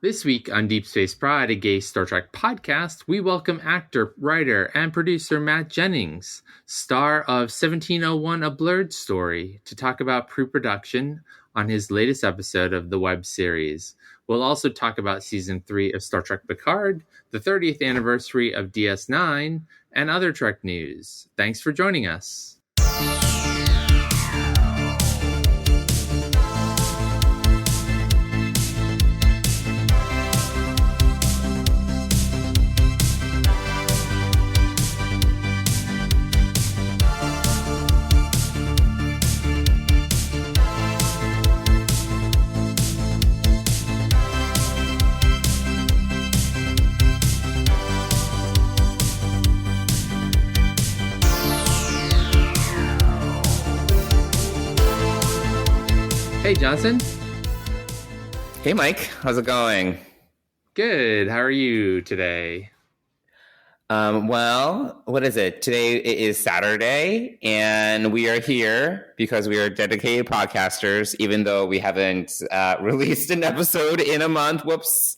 This week on Deep Space Pride, a gay Star Trek podcast, we welcome actor, writer, and producer Matt Jennings, star of 1701, A Blerd Story, to talk about pre-production on his latest episode of the web series. We'll also talk about Season 3 of Star Trek Picard, the 30th anniversary of DS9, and other Trek news. Thanks for joining us. Hey, Johnson. Hey, Mike. How's it going? Good. How are you today? Well, what is it? Today it is Saturday, and we are here because we are dedicated podcasters, even though we haven't released an episode in a month. Whoops.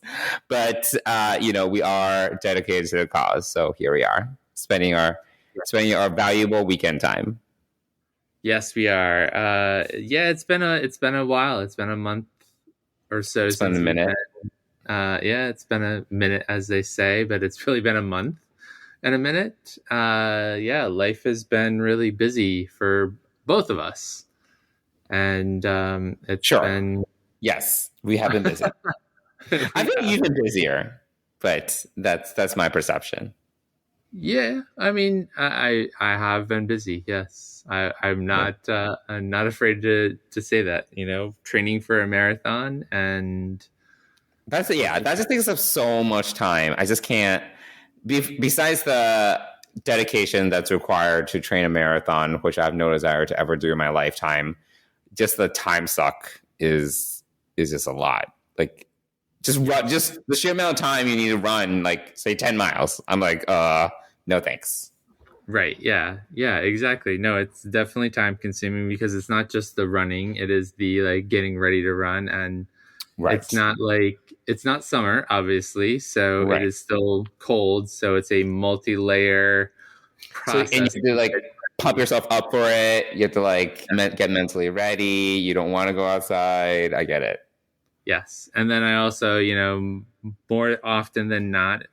But, we are dedicated to the cause. So here we are, spending our valuable weekend time. Yes, we are. It's been a while. It's been a month or so. It's been a minute. It's been a minute, as they say, but it's really been a month and a minute. Life has been really busy for both of us, and it's been. Yes, we have been busy. I think you've been busier, but that's my perception. Yeah, I mean, I have been busy. Yes, I'm not afraid to say that. Training for a marathon, and that just takes up so much time. I just can't. Besides the dedication that's required to train a marathon, which I have no desire to ever do in my lifetime, just the time suck is just a lot. Like, just the sheer amount of time you need to run, like, say 10 miles. I'm like, no thanks. Right. Yeah, exactly. No, it's definitely time consuming because it's not just the running, it is the getting ready to run, and it's not summer, obviously, so It is still cold, so it's a multi-layer process. So, and you have to pump yourself up for it. You have to get mentally ready. You don't want to go outside. I get it. Yes. And then I also, more often than not,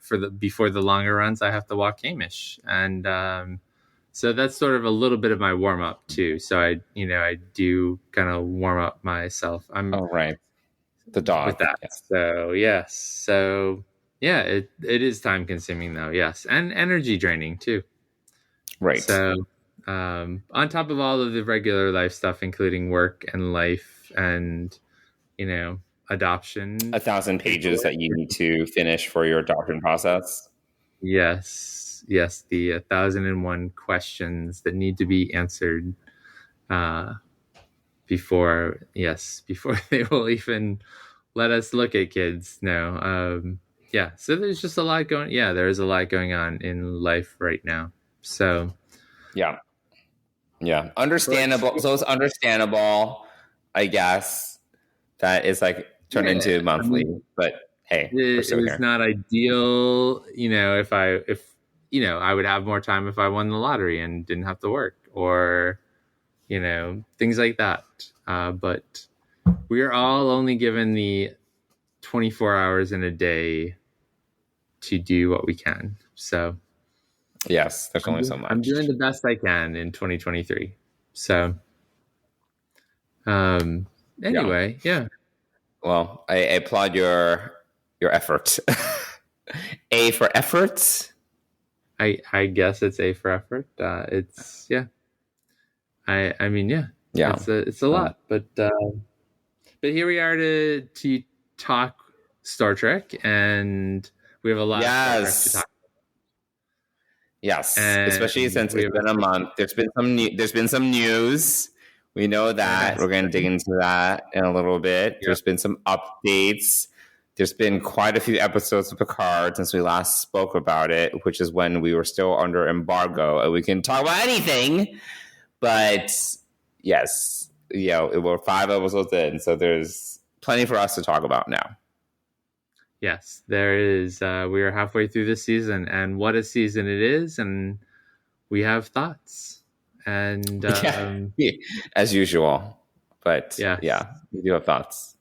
before the longer runs, I have to walk Hamish. And so that's sort of a little bit of my warm up too. So I do kind of warm up myself. The dog. With that. Yes. So yes. So yeah, it is time consuming though. Yes. And energy draining too. Right. So on top of all of the regular life stuff, including work and life and, adoption. 1,000 pages that you need to finish for your adoption process. Yes. The 1,001 questions that need to be answered before they will even let us look at kids. No. So there's just a lot going. Yeah, there's a lot going on in life right now. So. Yeah. Understandable. So it's understandable, I guess, that it's turned into monthly, but hey, it's not ideal. If I would have more time if I won the lottery and didn't have to work, or things like that. But we are all only given the 24 hours in a day to do what we can. So yes, there's only so much. I'm doing the best I can in 2023. So anyway, yeah. Well, I applaud your effort. A for effort. I guess it's A for effort. It's I mean yeah. It's a lot, but here we are to talk Star Trek, and we have a lot of Star Trek to talk about. Yes, and especially since it's been a month. There's been some news. We know that. We're going to dig into that in a little bit. Yep. There's been some updates. There's been quite a few episodes of Picard since we last spoke about it, which is when we were still under embargo, and we can talk about anything. But yes, we're 5 episodes in, so there's plenty for us to talk about now. Yes, there is. We are halfway through this season, and what a season it is, and we have thoughts. And as usual. But yes. yeah, we do have thoughts.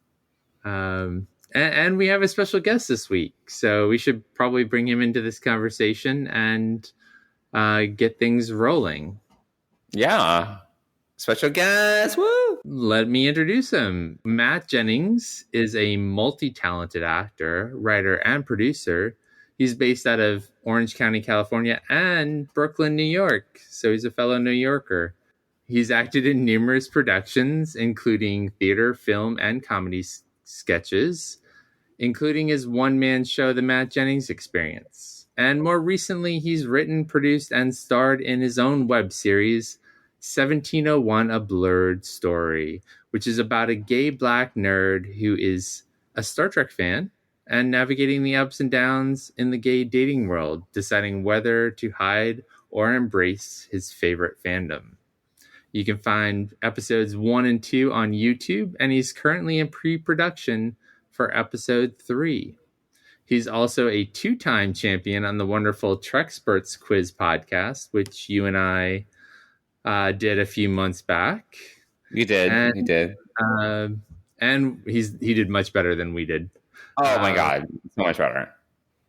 And we have a special guest this week, so we should probably bring him into this conversation and get things rolling. Yeah. Special guest. Woo! Let me introduce him. Matt Jennings is a multi-talented actor, writer, and producer. He's based out of Orange County, California, and Brooklyn, New York. So he's a fellow New Yorker. He's acted in numerous productions, including theater, film, and comedy sketches, including his one-man show, The Matt Jennings Experience. And more recently, he's written, produced, and starred in his own web series, 1701, A Blerd Story, which is about a gay black nerd who is a Star Trek fan and navigating the ups and downs in the gay dating world, deciding whether to hide or embrace his favorite fandom. You can find episodes 1 and 2 on YouTube, and he's currently in pre-production for episode 3. He's also a 2-time champion on the wonderful Trexperts quiz podcast, which you and I did a few months back. You did. You did. And he did much better than we did. Oh my God. So much better.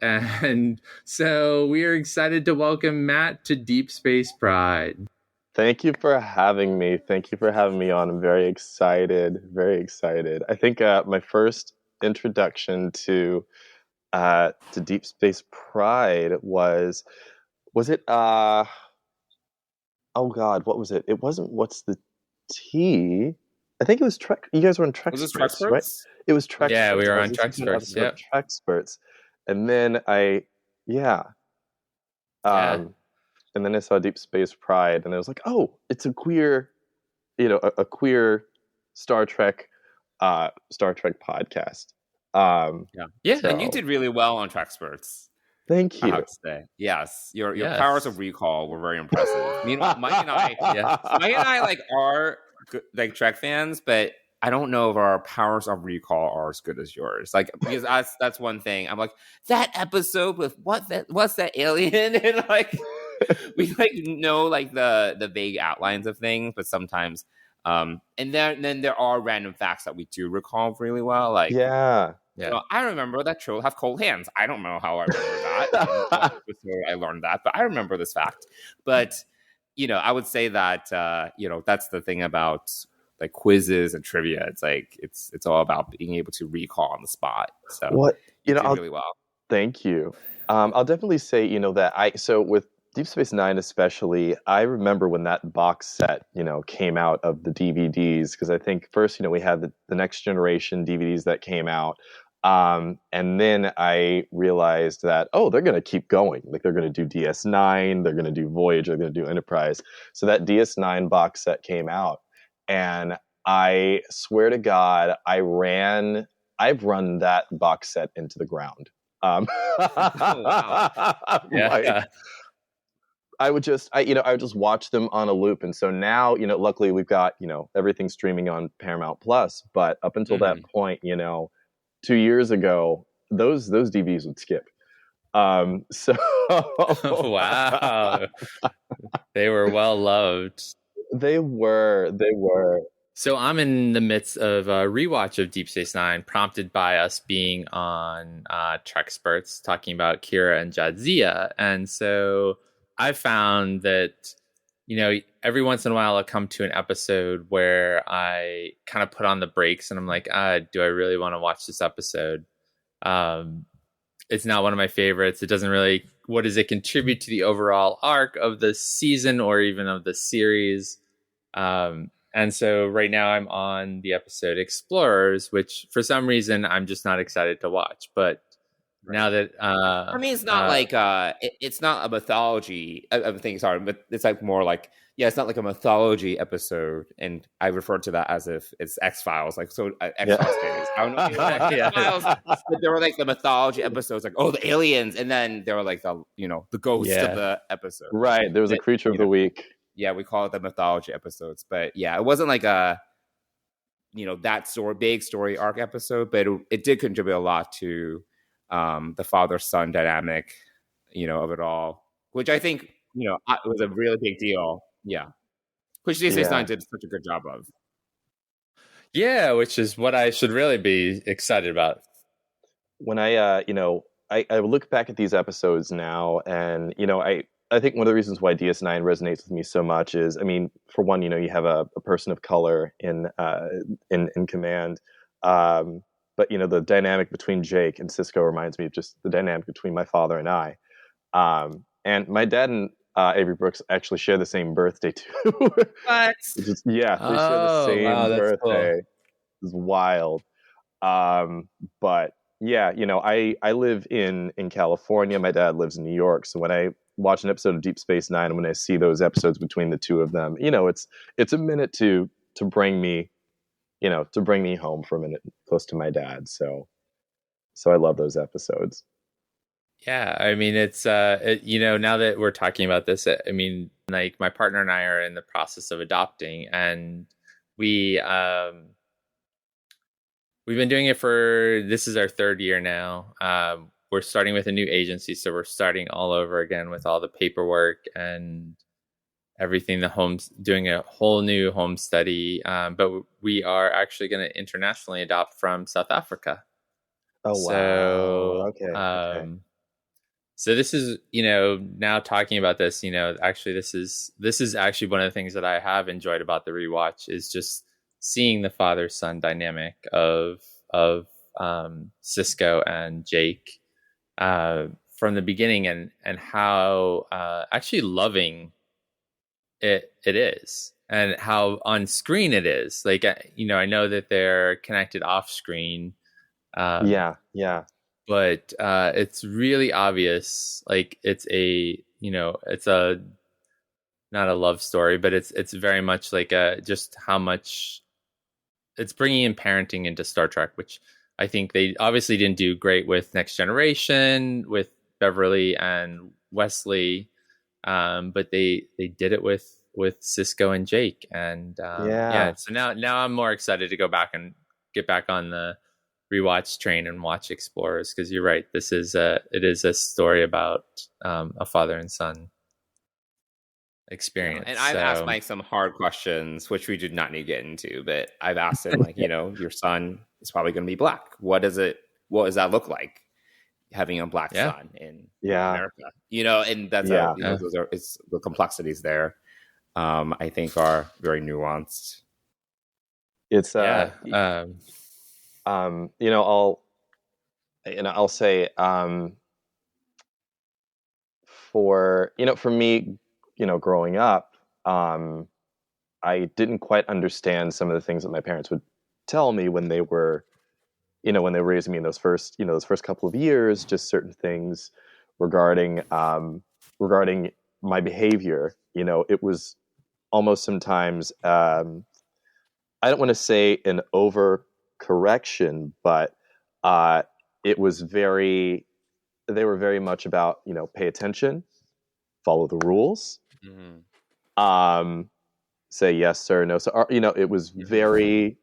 And so we are excited to welcome Matt to Deep Space Pride. Thank you for having me. Thank you for having me on. I'm very excited. Very excited. I think my first introduction to Deep Space Pride was it oh God, what was it? It wasn't What's the Tea? I think it was Trek. You guys were on Trexperts, right? It was Trexperts. Yeah, we were on Trexperts. Yeah, Trexperts. And then and then I saw Deep Space Pride, and I was like, oh, it's a queer, a queer Star Trek podcast. And you did really well on Trexperts. Thank you. I have to say, yes, your powers of recall were very impressive. Meanwhile, Mike and I like are good, like Trek fans, but I don't know if our powers of recall are as good as yours. Like, because that's one thing. I'm like, that episode with what's that alien, and like we like know like the vague outlines of things, but sometimes and then there are random facts that we do recall really well. Like I remember that troll have cold hands. I don't know how I remember that. I learned that, but I remember this fact. But I would say that that's the thing about like quizzes and trivia. It's like it's all about being able to recall on the spot. So you did really well. Thank you. I'll definitely say that with Deep Space Nine especially, I remember when that box set, came out of the DVDs, because I think first, we had the Next Generation DVDs that came out. And then I realized that, they're going to keep going. Like they're going to do DS9, they're going to do Voyager, they're going to do Enterprise. So that DS9 box set came out, and I swear to God, I've run that box set into the ground. Wow. Yeah. I would just watch them on a loop. And so now, luckily we've got, everything streaming on Paramount Plus. But up until that point, 2 years ago, those DVDs would skip. So wow, they were well loved. They were. So I'm in the midst of a rewatch of Deep Space Nine, prompted by us being on Trexperts talking about Kira and Jadzia, and so I found that, every once in a while I'll come to an episode where I kind of put on the brakes and I'm like, do I really want to watch this episode? It's not one of my favorites. It doesn't really, what does it contribute to the overall arc of the season or even of the series? And so right now I'm on the episode Explorers, which for some reason I'm just not excited to watch. But now that I mean, it's not like it's not a mythology thing. Sorry, but it's like more like it's not like a mythology episode, and I refer to that as if it's X-Files, like so X-Files days. I don't know if you know X-Files, but there were like the mythology episodes, like the aliens, and then there were like the ghost of the episode. Right, there was a creature of the week. Yeah, we call it the mythology episodes, but it wasn't like a that big story arc episode, but it did contribute a lot to the father-son dynamic, of it all, which I think, was a really big deal. Yeah. Which Deep Space Nine did such a good job of. Yeah, which is what I should really be excited about. When I look back at these episodes now, and I think one of the reasons why DS9 resonates with me so much is, I mean, for one, you have a person of color in command, but the dynamic between Jake and Sisko reminds me of just the dynamic between my father and I. And my dad and Avery Brooks actually share the same birthday too. What? They share the same birthday. Cool. It's wild. But yeah, I live in California. My dad lives in New York. So when I watch an episode of Deep Space Nine, and when I see those episodes between the two of them, it's a minute to bring me home for a minute close to my dad. So I love those episodes. Yeah, I mean, it's now that we're talking about this, I mean, like, my partner and I are in the process of adopting, and we've been doing it this is our third year now. We're starting with a new agency, so we're starting all over again with all the paperwork and everything, doing a whole new home study. But we are actually going to internationally adopt from South Africa. Oh, wow. So, okay. So this is, now talking about this, actually this is actually one of the things that I have enjoyed about the rewatch, is just seeing the father-son dynamic of Sisko and Jake from the beginning, and how actually loving it is, and how on screen it is. Like, I know that they're connected off screen. Yeah. But it's really obvious, like, it's not a love story, but it's very much like just how much it's bringing in parenting into Star Trek, which I think they obviously didn't do great with Next Generation, with Beverly and Wesley, but they did it with Sisko and Jake, and So now I'm more excited to go back and get back on the rewatch train and watch Explorers, because you're right, it is a story about a father and son experience. And I've asked Mike some hard questions, which we did not need to get into, but I've asked him, like, your son is probably going to be black. What does that look like, having a black son in America? And that's the complexities there, I think, are very nuanced. It's I'll say, for me, growing up, I didn't quite understand some of the things that my parents would tell me when they were raising me in those first couple of years, just certain things regarding my behavior. It was almost sometimes, I don't want to say an overcorrection, but they were very much about, pay attention, follow the rules, say yes sir, no sir. It was very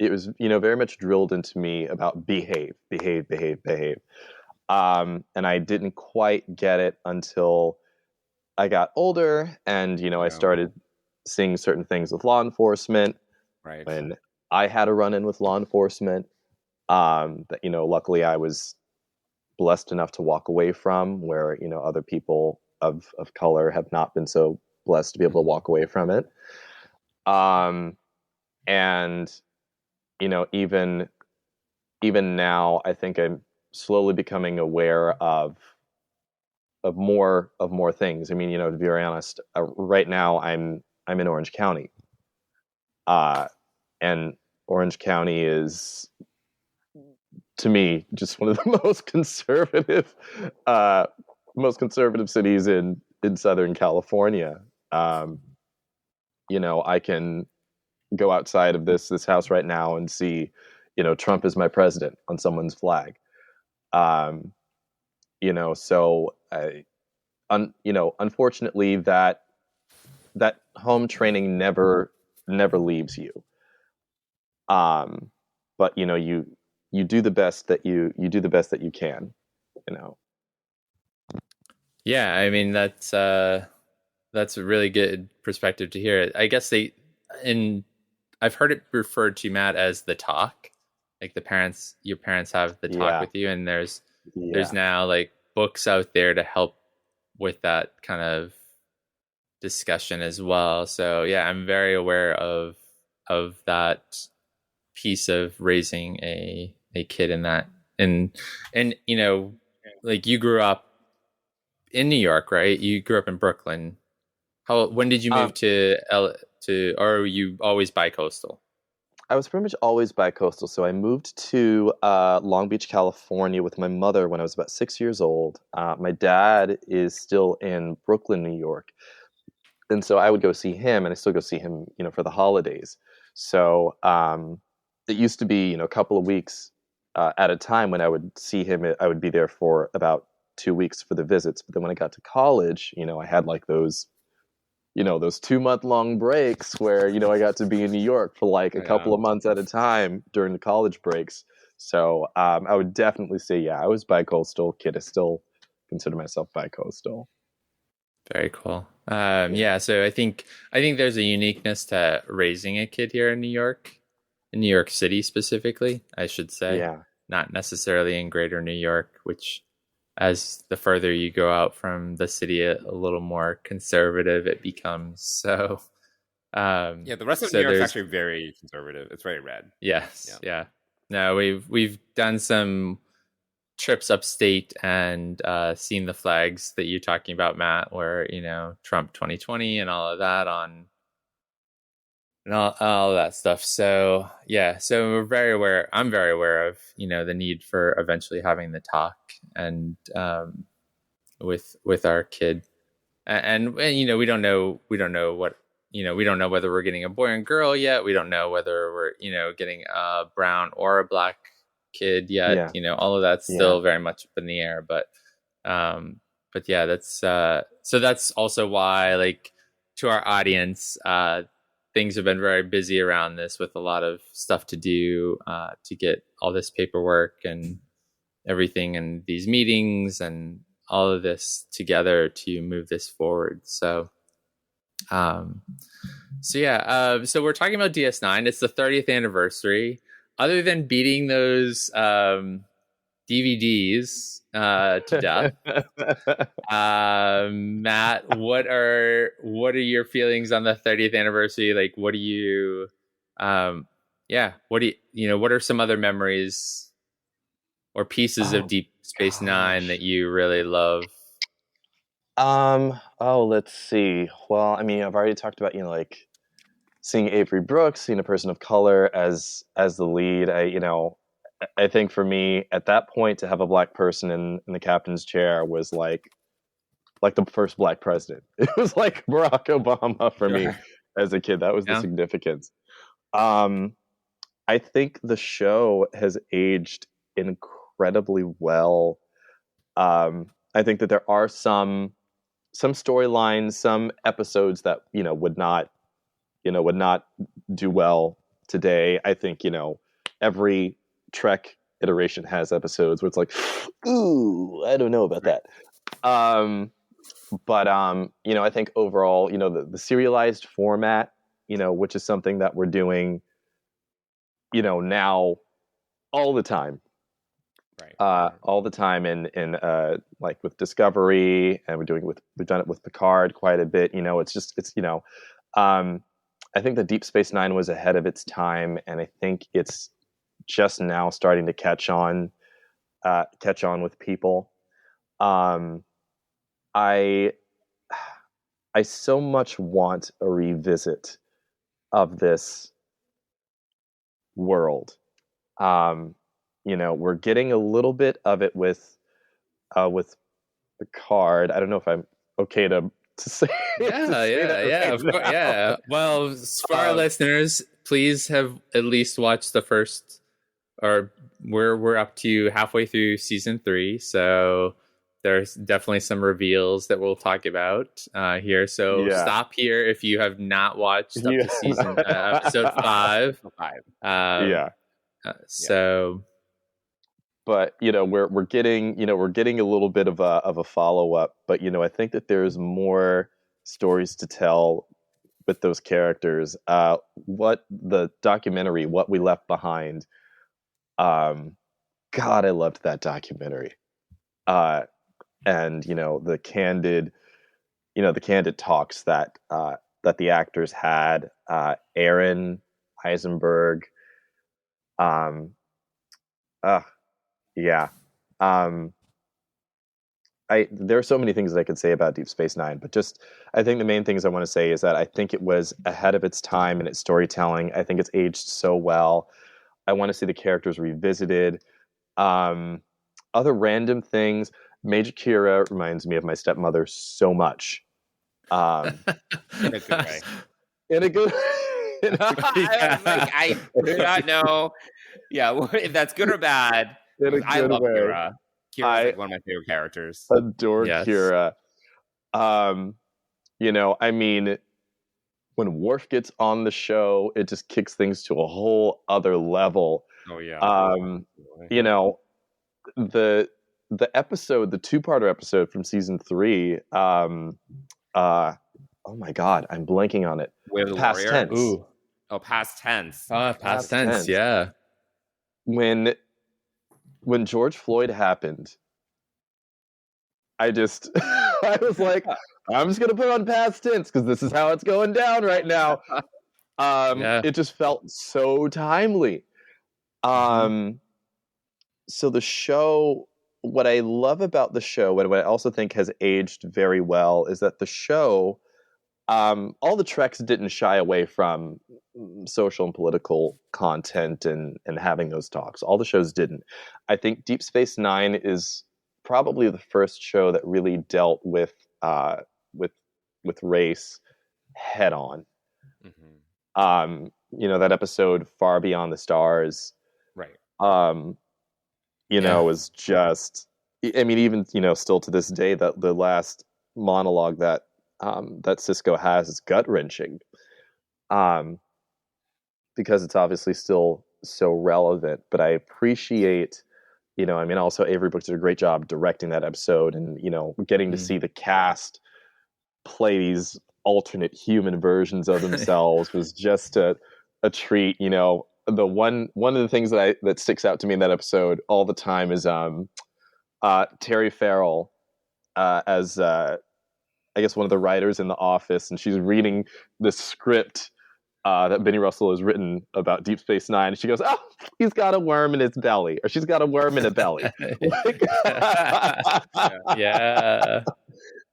much drilled into me about behave. And I didn't quite get it until I got older, and I started seeing certain things with law enforcement. Right. When I had a run-in with law enforcement, that luckily I was blessed enough to walk away from, where other people of color have not been so blessed to be able to walk away from it. And even now, I think I'm slowly becoming aware of more things. I mean, to be very honest, right now I'm in Orange County, and Orange County is, to me, just one of the most conservative cities in Southern California. I can go outside of this house right now and see, Trump is my president on someone's flag. So unfortunately, that home training never leaves you. But you do the best that you can. you know. Yeah, I mean that's a really good perspective to hear. I guess I've heard it referred to, Matt, as the talk. Like your parents have the talk with you, and there's now like books out there to help with that kind of discussion as well. So yeah, I'm very aware of that piece of raising a kid in that, and you know, like you grew up in New York, right? You grew up in Brooklyn. When did you move or were you always bi-coastal? I was pretty much always bi-coastal. So I moved to Long Beach, California with my mother when I was about 6 years old. My dad is still in Brooklyn, New York. And so I would go see him, and I still go see him, you know, for the holidays. So it used to be, you know, a couple of weeks at a time when I would see him. I would be there for about 2 weeks for the visits. But then when I got to college, you know, I had like those 2-month-long breaks where, you know, I got to be in New York for like a couple of months at a time during the college breaks. So I would definitely say, yeah, I was bi-coastal kid. I still consider myself bi-coastal. Very cool. Yeah, so I think there's a uniqueness to raising a kid here in New York City specifically, I should say. Yeah. Not necessarily in greater New York, which as the further you go out from the city, a little more conservative it becomes. So, the rest of New York is actually very conservative. It's very red. Yes, yeah. No, we've done some trips upstate and seen the flags that you're talking about, Matt, where, you know, Trump 2020 and all of that and all of that stuff. So yeah, so I'm very aware of, you know, the need for eventually having the talk and with our kid, and you know, we don't know what, you know, we don't know whether we're getting a boy and girl yet. We don't know whether we're, you know, getting a brown or a black kid yet. Yeah. You know, all of that's still very much up in the air, but yeah, that's so that's also why, like, to our audience, things have been very busy around this with a lot of stuff to do to get all this paperwork and everything and these meetings and all of this together to move this forward. So so we're talking about DS9. It's the 30th anniversary. Other than beating those DVDs to death, Matt, what are your feelings on the 30th anniversary? Like, what do you what do you what are some other memories or pieces of Deep Space Nine that you really love? Let's see. Well, I mean, I've already talked about, you know, like seeing Avery Brooks, seeing a person of color as the lead. I think for me at that point to have a black person in the captain's chair was like the first black president. It was like Barack Obama for me as a kid. That was the significance. I think the show has aged incredibly well. I think that there are some storylines, some episodes that, you know, would not do well today. I think, you know, every Trek iteration has episodes where it's like, ooh, I don't know about that. But you know, I think overall, you know, the serialized format, you know, which is something that we're doing, you know, now all the time. Right. All the time in like with Discovery, and we've done it with Picard quite a bit. You know, it's you know, I think that Deep Space Nine was ahead of its time, and I think it's just now starting to catch on with people. I so much want a revisit of this world. You know, we're getting a little bit of it with Picard. I don't know if I'm okay to say. Of course, yeah. Well, for our listeners, please have at least watched the first, or we're up to halfway through season 3, so there's definitely some reveals that we'll talk about here. So stop here if you have not watched up to season episode 5. So but we're getting a little bit of a follow up. But I think that there's more stories to tell with those characters. What the documentary, What We Left Behind. God, I loved that documentary. And the candid talks that the actors had. Aaron Eisenberg. Yeah. There are so many things that I could say about Deep Space Nine, but I think the main things I want to say is that I think it was ahead of its time in its storytelling. I think it's aged so well. I want to see the characters revisited. Other random things. Major Kira reminds me of my stepmother so much. In a good way. In a good I do not know. Yeah, if that's good or bad. I love way. Kira. Kira's like one of my favorite characters. Adore Kira. I mean, when Worf gets on the show, it just kicks things to a whole other level. Oh yeah. The episode, the two-parter episode from season 3. Oh my God, I'm blanking on it. Past tense. Ooh. Oh, past tense. Past tense. Yeah. When George Floyd happened, I was like, I'm just gonna put on past tense because this is how it's going down right now. It just felt so timely. So the show, what I love about the show, what I also think has aged very well, is that the show, all the Treks didn't shy away from social and political content and having those talks. All the shows didn't. I think Deep Space Nine is probably the first show that really dealt with race head on. Mm-hmm. That episode Far Beyond the Stars, right? Was just, I mean, even still to this day, that the last monologue that Sisko has is gut wrenching, because it's obviously still so relevant. But I appreciate, also Avery Brooks did a great job directing that episode, and getting to see the cast play these alternate human versions of themselves was just a treat. The one of the things that sticks out to me in that episode all the time is Terry Farrell as I guess one of the writers in the office, and she's reading the script that Benny Russell has written about Deep Space Nine, and she goes, "Oh, he's got a worm in his belly," or "She's got a worm in a belly." Yeah.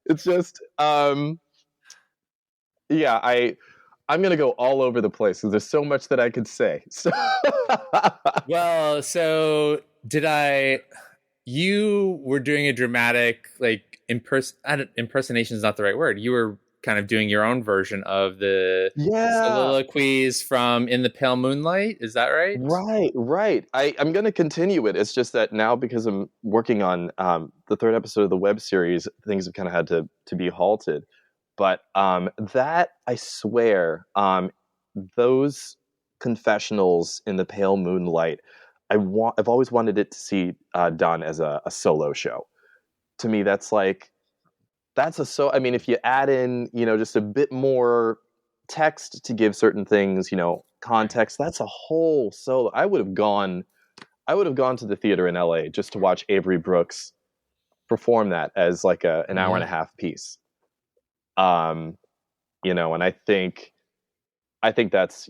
It's just, I'm going to go all over the place because there's so much that I could say. Well, so you were doing a dramatic, like, impersonation is not the right word. You were kind of doing your own version of the soliloquies from In the Pale Moonlight. Is that right? Right. I'm going to continue it. It's just that now, because I'm working on the third episode of the web series, things have kind of had to be halted. But that, I swear, those confessionals in the Pale Moonlight, I've always wanted it to see done as a solo show. To me, that's I mean, if you add in, just a bit more text to give certain things, context, that's a whole solo. I would have gone to the theater in LA just to watch Avery Brooks perform that as like an hour and a half piece. And I think that's,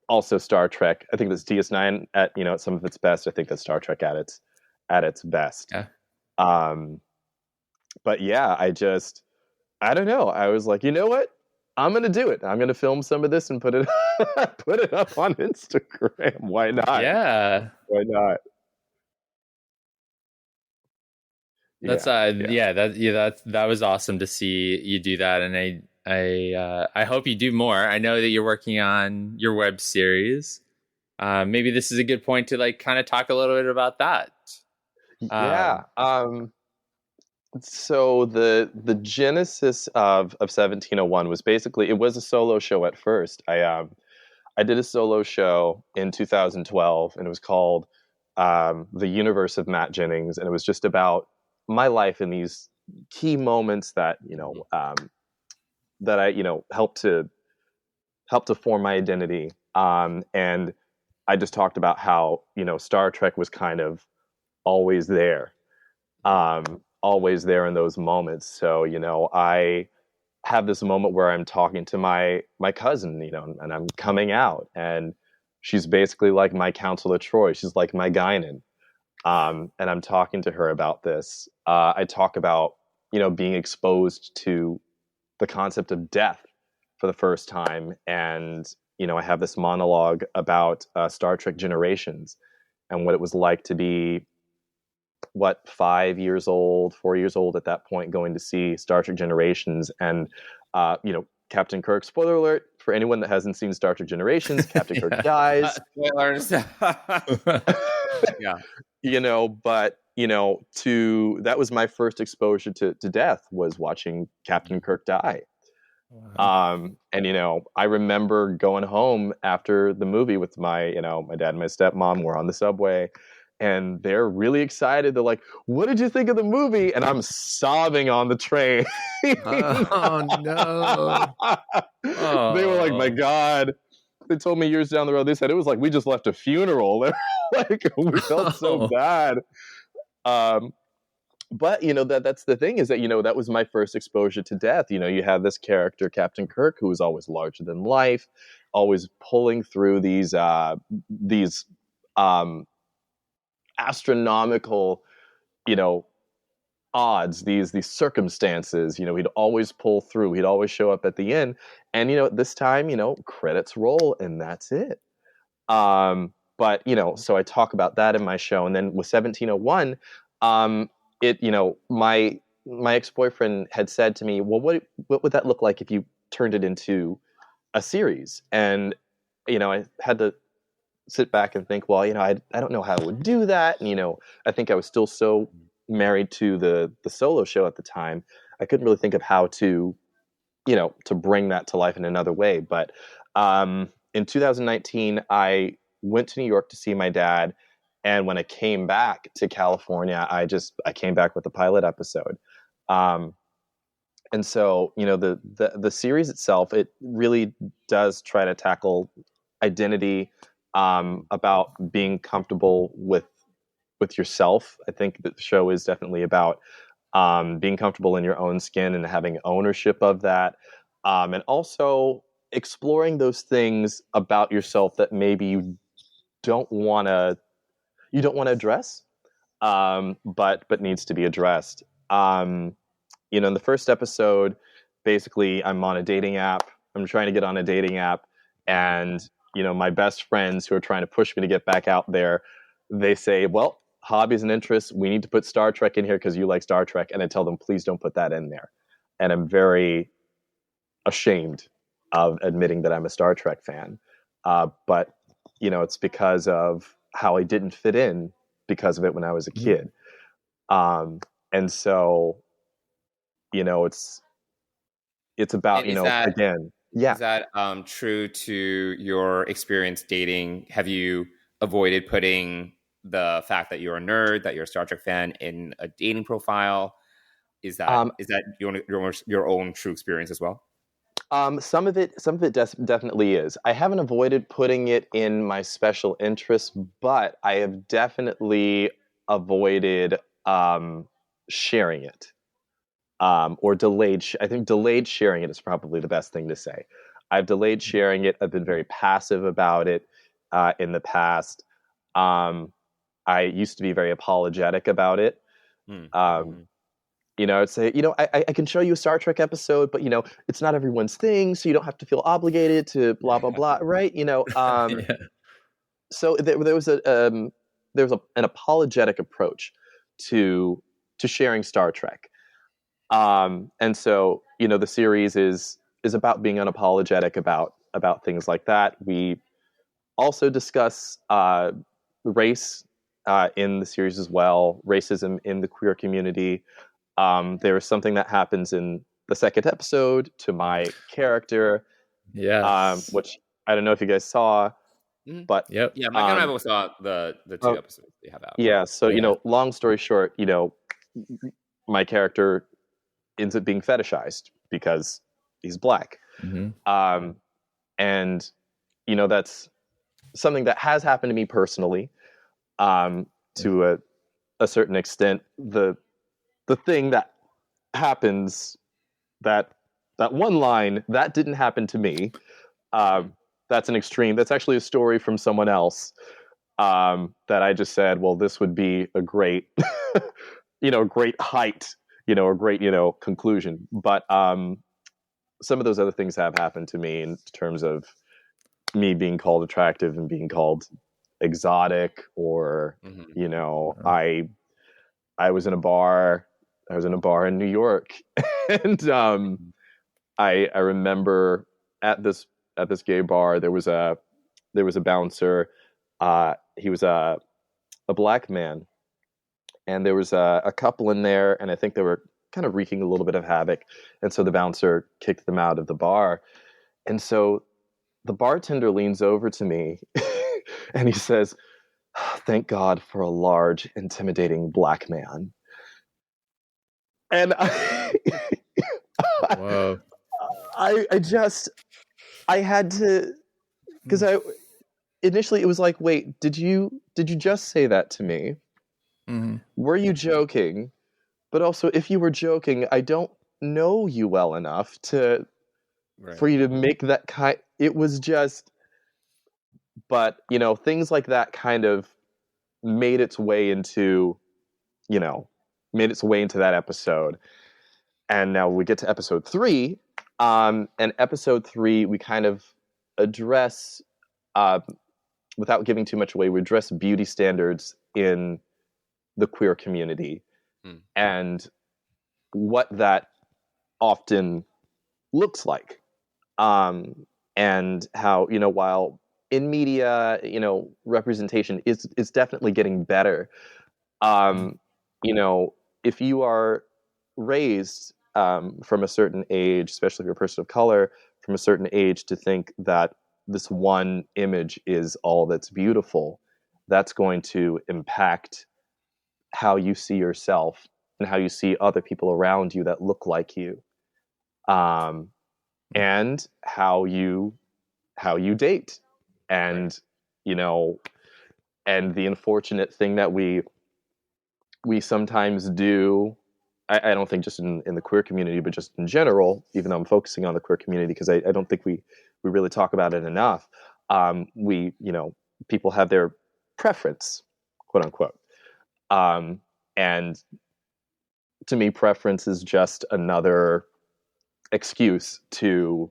also Star Trek. I think that's DS9 at some of its best. I think that's Star Trek at its best. Yeah. But yeah, I don't know. I was like, you know what? I'm going to do it. I'm going to film some of this and put it up on Instagram. Why not? Yeah. Why not? That's that was awesome to see you do that, and I hope you do more. I know that you're working on your web series. Maybe this is a good point to kind of talk a little bit about that. Yeah. So the genesis of 1701 was basically, it was a solo show at first. I did a solo show in 2012, and it was called the universe of Matt Jennings, and it was just about my life in these key moments that that I helped to form my identity. And I just talked about how Star Trek was kind of always there in those moments. So I have this moment where I'm talking to my cousin, and I'm coming out, and she's basically like my Counselor Troy. She's like my Guinan. And I'm talking to her about this. I talk about, being exposed to the concept of death for the first time. And, I have this monologue about Star Trek Generations and what it was like to be, 4 years old at that point, going to see Star Trek Generations. And, Captain Kirk, spoiler alert, for anyone that hasn't seen Star Trek Generations, Captain Kirk dies. Spoilers. Yeah. But that was my first exposure to death, was watching Captain Kirk die. Wow. And I remember going home after the movie with my my dad and my stepmom. We're on the subway, and they're really excited. They're like, "What did you think of the movie?" And I'm sobbing on the train. Oh no! They were like, "My God." They told me years down the road, they said it was like we just left a funeral. Like, we felt so bad. But that's the thing, is that that was my first exposure to death. You have this character, Captain Kirk, who is always larger than life, always pulling through these astronomical odds, these circumstances. He'd always pull through, he'd always show up at the end. And this time, credits roll, and that's it. But so I talk about that in my show. And then with 1701, my ex-boyfriend had said to me, well, what would that look like if you turned it into a series? And I had to sit back and think, well, I don't know how I would do that. And I think I was still so married to the solo show at the time, I couldn't really think of how to to bring that to life in another way. But in 2019, I went to New York to see my dad. And when I came back to California, I came back with the pilot episode. And so, the series itself, it really does try to tackle identity, about being comfortable with yourself. I think that the show is definitely about being comfortable in your own skin and having ownership of that. And also exploring those things about yourself that maybe you don't want to address, but needs to be addressed. In the first episode, basically, I'm on a dating app. I'm trying to get on a dating app, and my best friends, who are trying to push me to get back out there, they say, well, hobbies and interests, we need to put Star Trek in here because you like Star Trek. And I tell them, please don't put that in there. And I'm very ashamed of admitting that I'm a Star Trek fan. But it's because of how I didn't fit in because of it when I was a kid. And so, it's about, again. Yeah. Is that true to your experience dating? Have you avoided putting the fact that you're a nerd, that you're a Star Trek fan, in a dating profile? Is that your own true experience as well? Some of it definitely is. I haven't avoided putting it in my special interests, but I have definitely avoided sharing it, or delayed. I think delayed sharing it is probably the best thing to say. I've delayed sharing it. I've been very passive about it in the past. I used to be very apologetic about it. I'd say, I can show you a Star Trek episode, but, it's not everyone's thing, so you don't have to feel obligated to blah, blah, blah, right? Yeah. So there was an apologetic approach to sharing Star Trek. And so, the series is about being unapologetic about things like that. We also discuss race in the series as well, racism in the queer community. There is something that happens in the second episode to my character, which I don't know if you guys saw, But yeah, Mike and I both saw the 2 episodes they have out. Yeah, so long story short, my character ends up being fetishized because he's black. And that's something that has happened to me personally, to a certain extent. The thing that happens, that one line, that didn't happen to me. That's an extreme. That's actually a story from someone else, that I just said, well, this would be a great, great height, a great, conclusion. But some of those other things have happened to me in terms of me being called attractive and being called exotic, or, I was in a bar. I was in a bar in New York, and I remember at this gay bar there was a bouncer. He was a black man, and there was a couple in there, and I think they were kind of wreaking a little bit of havoc, and so the bouncer kicked them out of the bar. And so the bartender leans over to me and he says, "Thank God for a large, intimidating black man." And Whoa. I had to, because initially it was like, wait, did you just say that to me? Were you joking? But also, if you were joking, I don't know you well enough for you to make that kind. It was just, but things like that kind of made its way into that episode. And now we get to episode 3. And episode 3, we kind of address, without giving too much away, we address beauty standards in the queer community, and what that often looks like, and how, while in media, representation is definitely getting better. If you are raised from a certain age, especially if you're a person of color, from a certain age, to think that this one image is all that's beautiful, that's going to impact how you see yourself and how you see other people around you that look like you, and how you date, and and the unfortunate thing that we sometimes do. I don't think just in the queer community, but just in general, even though I'm focusing on the queer community because I don't think we really talk about it enough. People have their preference, quote unquote. And to me, preference is just another excuse to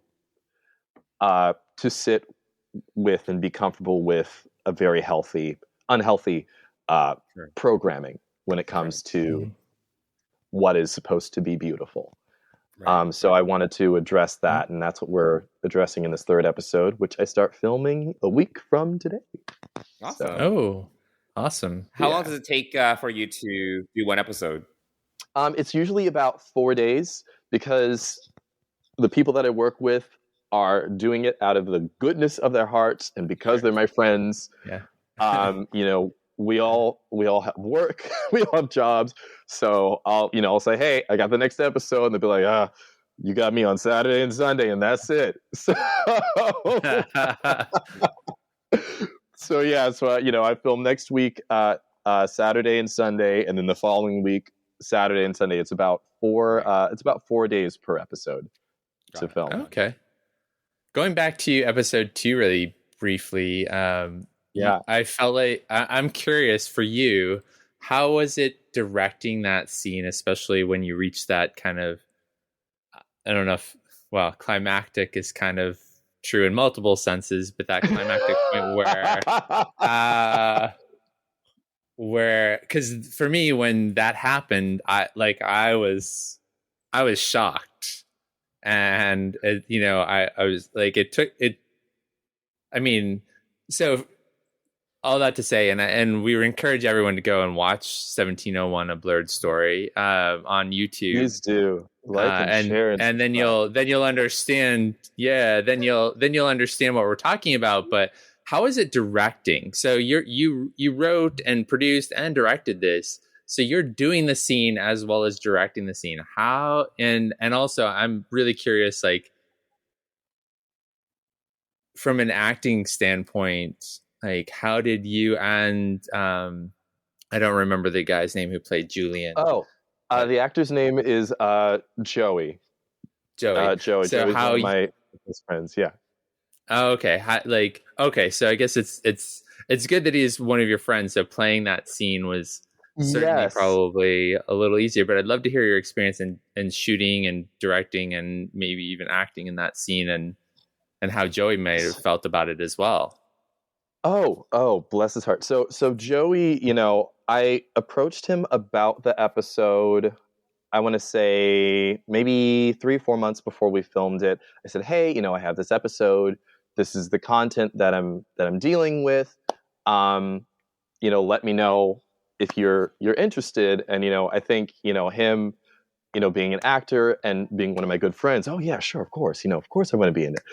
sit with and be comfortable with a very unhealthy programming when it comes to what is supposed to be beautiful. So I wanted to address that, and that's what we're addressing in this 3rd episode, which I start filming a week from today. Awesome. Oh, awesome. How long does it take for you to do one episode? It's usually about 4 days, because the people that I work with are doing it out of the goodness of their hearts, and because they're my friends. We all have work, we all have jobs. So I'll say, hey, I got the next episode, and they'll be like, you got me on Saturday and Sunday, and that's it. So I film next week, Saturday and Sunday, and then the following week, Saturday and Sunday. It's about 4 days per episode to film. Okay. Going back to episode 2 really briefly, I felt like I'm curious for you, how was it directing that scene, especially when you reach that kind of, I don't know if, climactic is kind of true in multiple senses, but that climactic point where, because for me, when that happened, I was shocked, and I was like, so all that to say, and we would encourage everyone to go and watch 1701: A Blerd Story on YouTube. Please do like and share, and then you'll understand. Yeah, then you'll understand what we're talking about. But how is it directing? So you wrote and produced and directed this. So you're doing the scene as well as directing the scene. How and also I'm really curious, like from an acting standpoint, like how did you and I don't remember the guy's name who played Julian. Oh, the actor's name is Joey. Joey. Joey. So Joey's one of my best friends. Yeah. Oh, okay. Okay. So I guess it's good that he's one of your friends. So playing that scene was certainly probably a little easier. But I'd love to hear your experience in shooting and directing and maybe even acting in that scene and how Joey may have felt about it as well. Oh, bless his heart. So Joey, I approached him about the episode, I want to say maybe 3-4 months before we filmed it. I said, hey, I have this episode. This is the content that I'm dealing with. Let me know if you're interested. And, I think, him, being an actor and being one of my good friends. Oh yeah, sure. Of course. Of course I want to be in it.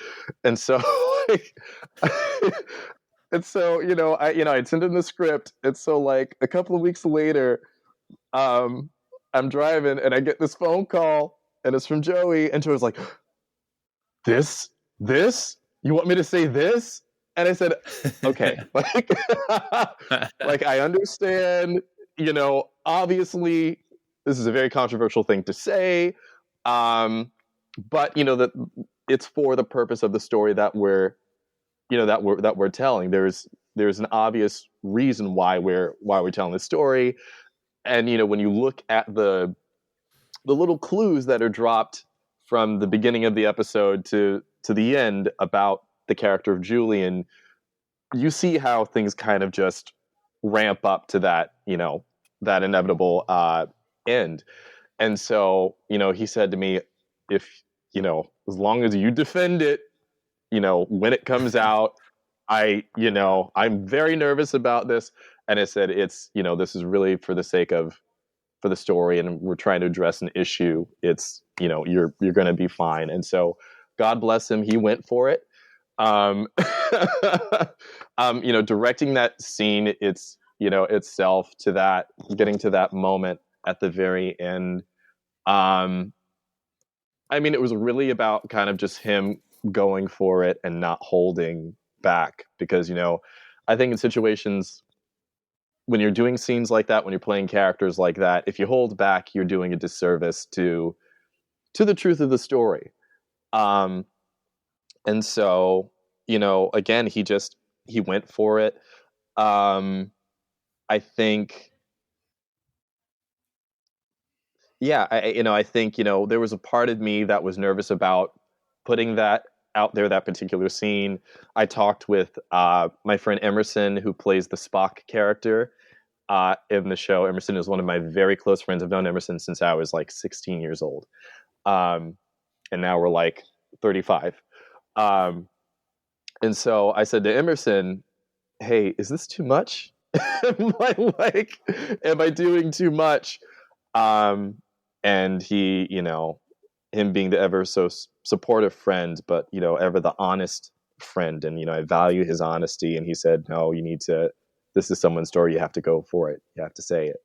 And so, and so, I'd send him the script. And so like a couple of weeks later, I'm driving and I get this phone call and it's from Joey. And Joey's like, this, you want me to say this? And I said, okay, like I understand, obviously this is a very controversial thing to say. But that it's for the purpose of the story that we're telling. There's an obvious reason why we're telling this story. And, when you look at the little clues that are dropped from the beginning of the episode to the end about the character of Julian, you see how things kind of just ramp up to that, that inevitable end. And so, he said to me, if, as long as you defend it, when it comes out, I'm very nervous about this. And I said, it's, this is really for the sake of, for the story, and we're trying to address an issue. It's, you're going to be fine. And so God bless him. He went for it. Directing that scene, it's, itself to that, getting to that moment at the very end. It was really about kind of just him going for it and not holding back, because, I think in situations when you're doing scenes like that, when you're playing characters like that, if you hold back, you're doing a disservice to the truth of the story. And so, again, he went for it. I think, I think, there was a part of me that was nervous about putting that out there, that particular scene. I talked with my friend Emerson, who plays the Spock character in the show. Emerson is one of my very close friends. I've known Emerson since I was like 16 years old. And now we're like 35. And so I said to Emerson, hey, is this too much? am I doing too much? And he, him being the ever so supportive friend, but, ever the honest friend. And, I value his honesty. And he said, no, this is someone's story. You have to go for it. You have to say it.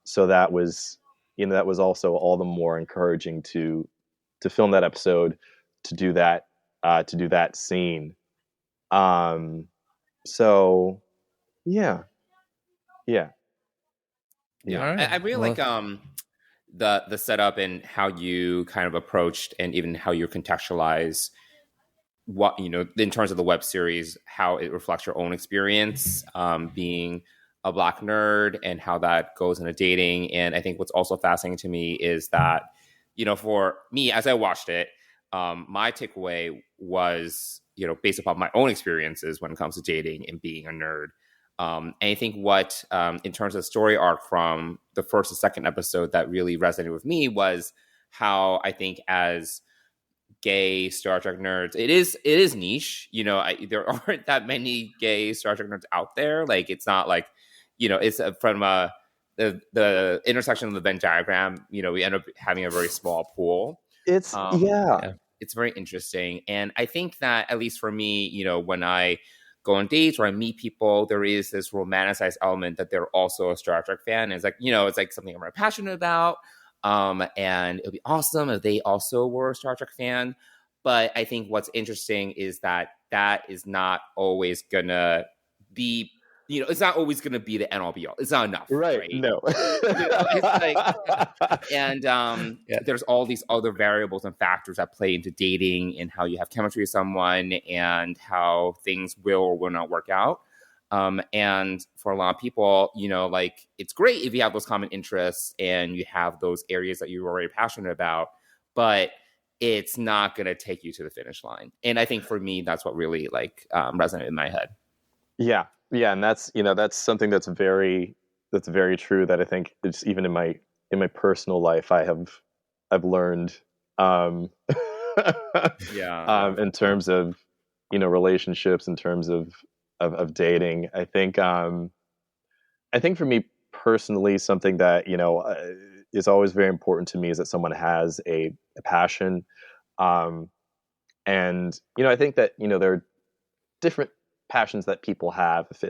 So that was, that was also all the more encouraging to film that episode, to do that scene. So yeah. I really like the setup and how you kind of approached and even how you contextualize what, in terms of the web series, how it reflects your own experience being a Black nerd and how that goes into dating. And I think what's also fascinating to me is that, for me, as I watched it, my takeaway was, based upon my own experiences when it comes to dating and being a nerd. And I think what, in terms of story arc from the first and second episode that really resonated with me was how I think as gay Star Trek nerds, it is niche. There aren't that many gay Star Trek nerds out there. Like, it's not like, it's from the intersection of the Venn diagram, we end up having a very small pool. It's it's very interesting. And I think that, at least for me, you know, when I go on dates or I meet people, there is this romanticized element that they're also a Star Trek fan. And it's like, you know, it's like something I'm very passionate about. And it would be awesome if they also were a Star Trek fan. But I think what's interesting is that is not always gonna be, you know, it's not always gonna be the end all be all. It's not enough, right? No. It's like, and there's all these other variables and factors that play into dating and how you have chemistry with someone and how things will or will not work out. And for a lot of people, you know, like, it's great if you have those common interests and you have those areas that you're already passionate about, but it's not going to take you to the finish line. And I think for me, that's what really like resonated in my head. Yeah. And that's, you know, that's something that's very true, that I think it's even in my personal life, I've learned, in terms of, you know, relationships, in terms of dating. I think for me personally, something that, you know, is always very important to me is that someone has a passion. And, you know, I think that, you know, there are different passions that people have. If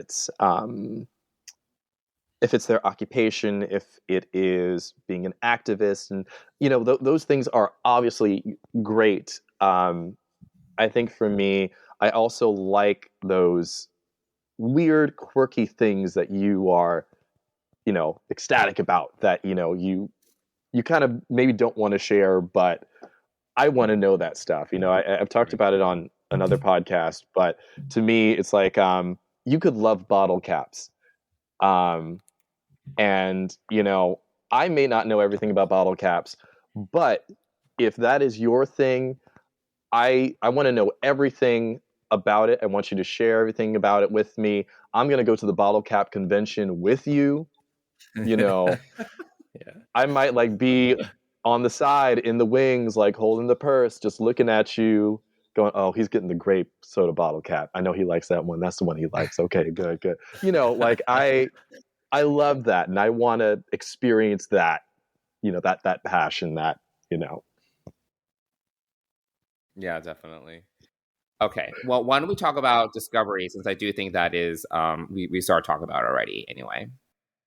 it's their occupation, if it is being an activist, and, you know, those things are obviously great. I think for me, I also like those weird, quirky things that you are, you know, ecstatic about, that, you know, you kind of maybe don't want to share, but I want to know that stuff. You know, I've talked about it on another podcast, but to me, it's like, you could love bottle caps. And, you know, I may not know everything about bottle caps, but if that is your thing, I want to know everything about it. I want you to share everything about it with me. I'm going to go to the bottle cap convention with you. You know, I might like be on the side in the wings, like holding the purse, just looking at you, going, oh, he's getting the grape soda bottle cap. I know he likes that one. That's the one he likes. Okay, good. You know, like I love that. And I want to experience that, you know, that passion, that, you know. Yeah, definitely. Okay. Well, why don't we talk about Discovery, since I do think that is, we started talking about it already anyway.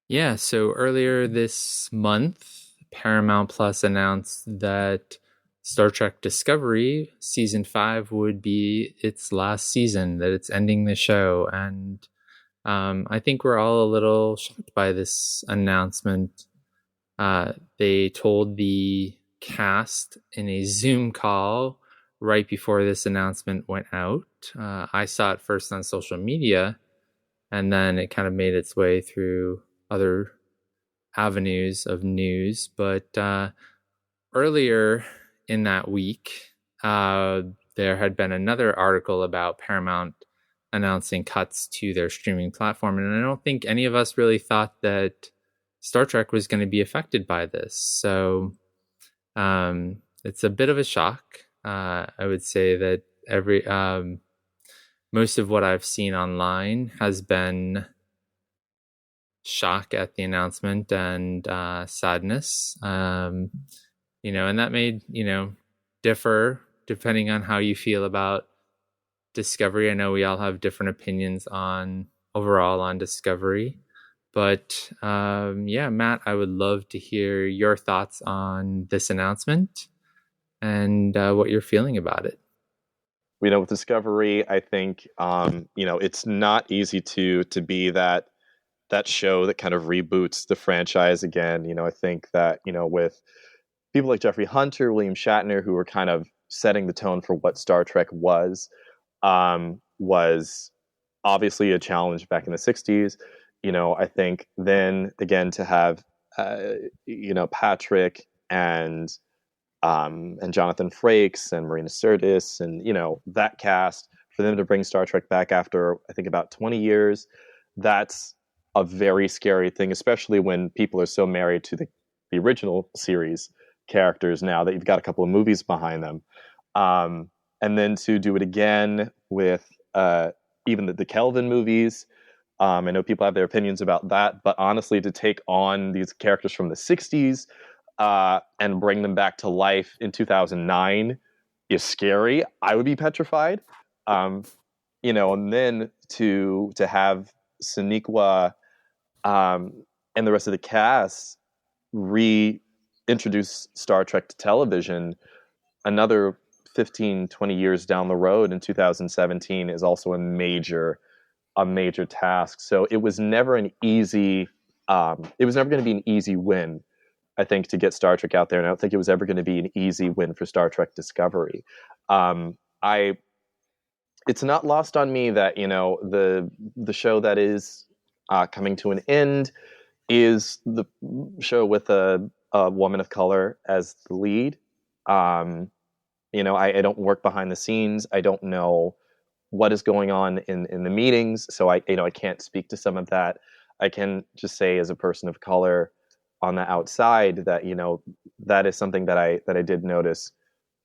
Yeah. So earlier this month, Paramount Plus announced that Star Trek Discovery Season 5 would be its last season, that it's ending the show. And I think we're all a little shocked by this announcement. They told the cast in a Zoom call right before this announcement went out. I saw it first on social media, and then it kind of made its way through other avenues of news. But earlier in that week, there had been another article about Paramount announcing cuts to their streaming platform. And I don't think any of us really thought that Star Trek was going to be affected by this. So it's a bit of a shock. I would say that most of what I've seen online has been shock at the announcement and sadness. You know, and that may, you know, differ depending on how you feel about Discovery. I know we all have different opinions overall on Discovery, but yeah, Matt, I would love to hear your thoughts on this announcement and what you're feeling about it. You know, with Discovery, I think you know, it's not easy to be that show that kind of reboots the franchise again. You know, I think that, you know, with people like Jeffrey Hunter, William Shatner, who were kind of setting the tone for what Star Trek was obviously a challenge back in the 60s. You know, I think then again to have you know, Patrick and Jonathan Frakes and Marina Sirtis and, you know, that cast, for them to bring Star Trek back after I think about 20 years, that's a very scary thing, especially when people are so married to the original series characters now that you've got a couple of movies behind them. And then to do it again with even the Kelvin movies. I know people have their opinions about that, but honestly, to take on these characters from the 60s and bring them back to life in 2009 is scary. I would be petrified. You know, and then to have Sonequa and the rest of the cast reintroduce Star Trek to television another 15, 20 years down the road in 2017 is also a major task. So it was never an easy, it was never going to be an easy win, I think, to get Star Trek out there. And I don't think it was ever going to be an easy win for Star Trek Discovery. It's not lost on me that, you know, the show that is coming to an end is the show with a woman of color as the lead. You know, I don't work behind the scenes. I don't know what is going on in the meetings. So I can't speak to some of that. I can just say, as a person of color on the outside, that, you know, that is something that I did notice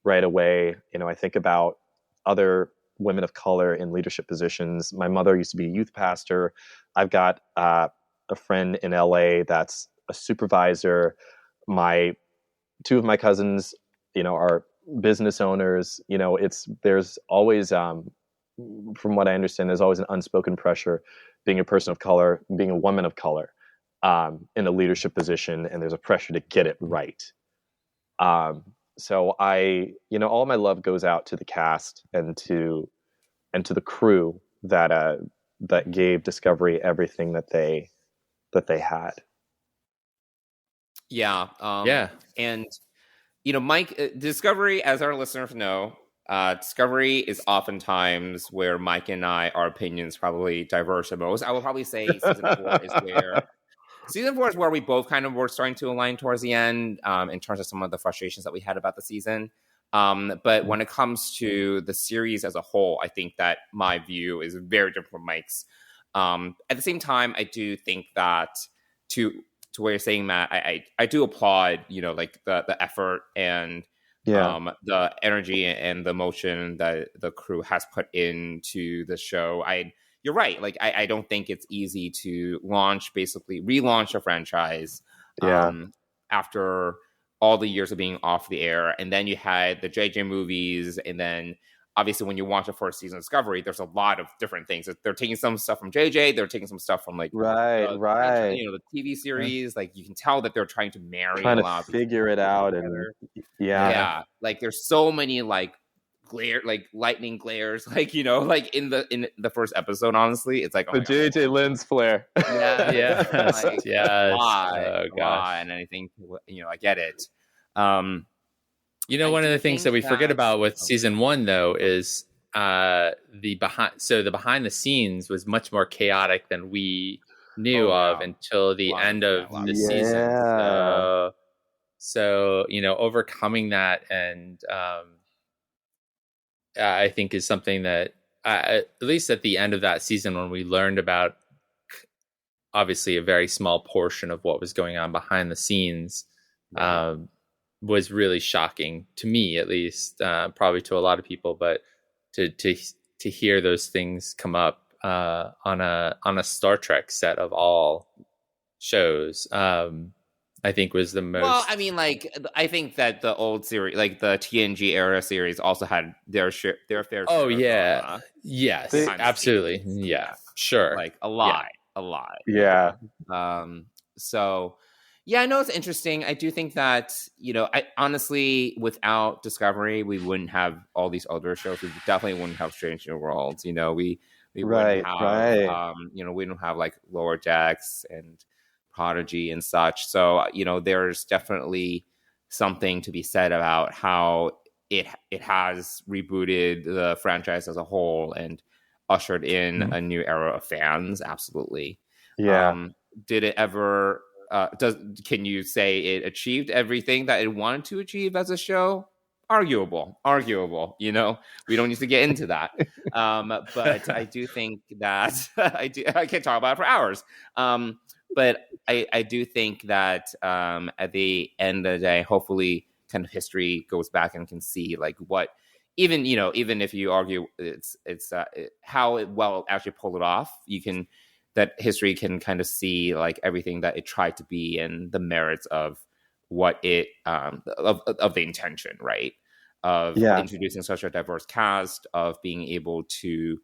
right away. You know, I think about other women of color in leadership positions. My mother used to be a youth pastor. I've got a friend in LA that's a supervisor. Two of my cousins, you know, are business owners. You know, there's always, from what I understand, there's always an unspoken pressure being a person of color, being a woman of color, in a leadership position, and there's a pressure to get it right. So you know, all my love goes out to the cast and to the crew that gave Discovery everything that they had. Yeah. Yeah. And, you know, Mike, Discovery, as our listeners know, Discovery is oftentimes where Mike and our opinions probably diverge the most. I will probably say Season 4 is where we both kind of were starting to align towards the end, in terms of some of the frustrations that we had about the season. But when it comes to the series as a whole, I think that my view is very different from Mike's. At the same time, I do think that to what you're saying, Matt, I do applaud, you know, like the effort and the energy and the emotion that the crew has put into the show. You're right. Like, I don't think it's easy to relaunch a franchise after all the years of being off the air. And then you had the JJ movies. And then obviously when you watch the first season of Discovery, there's a lot of different things. They're taking some stuff from JJ. They're taking some stuff from like, right. You know, the TV series. Like, you can tell that they're trying to marry a lot of figure it out. Together. Yeah. Like, there's so many like lightning glares, like, you know, like in the first episode, honestly, it's like, the JJ lens flare. Yeah. Like, yes. Why? And anything, you know, I get it. You know, one of the things that we forget about with season 1, though, is the behind the scenes was much more chaotic than we knew of until the end of the season. So, you know, overcoming that and I think is something that at least at the end of that season, when we learned about obviously a very small portion of what was going on behind the scenes, was really shocking to me, at least, probably to a lot of people. But to hear those things come up on a Star Trek set of all shows, I think was the most. Well, I mean, like, I think that the old series, like the TNG era series, also had their fair share. Oh yeah, yes, absolutely, yeah, sure, like a lot. Yeah. So, yeah, I know it's interesting. I do think that, you know, I honestly, without Discovery, we wouldn't have all these other shows. We definitely wouldn't have Strange New Worlds. You know, we wouldn't have, you know, we don't have like Lower Decks and Prodigy and such. So, you know, there's definitely something to be said about how it has rebooted the franchise as a whole and ushered in a new era of fans. Absolutely. Yeah. Did it ever can you say it achieved everything that it wanted to achieve as a show? Arguable, you know, we don't need to get into that. But I do think that I can't talk about it for hours. But I do think that at the end of the day, hopefully kind of history goes back and can see like what, even if you argue it's how it actually pulled it off, that history can kind of see like everything that it tried to be and the merits of what it of the intention, right? of introducing such a diverse cast, of being able to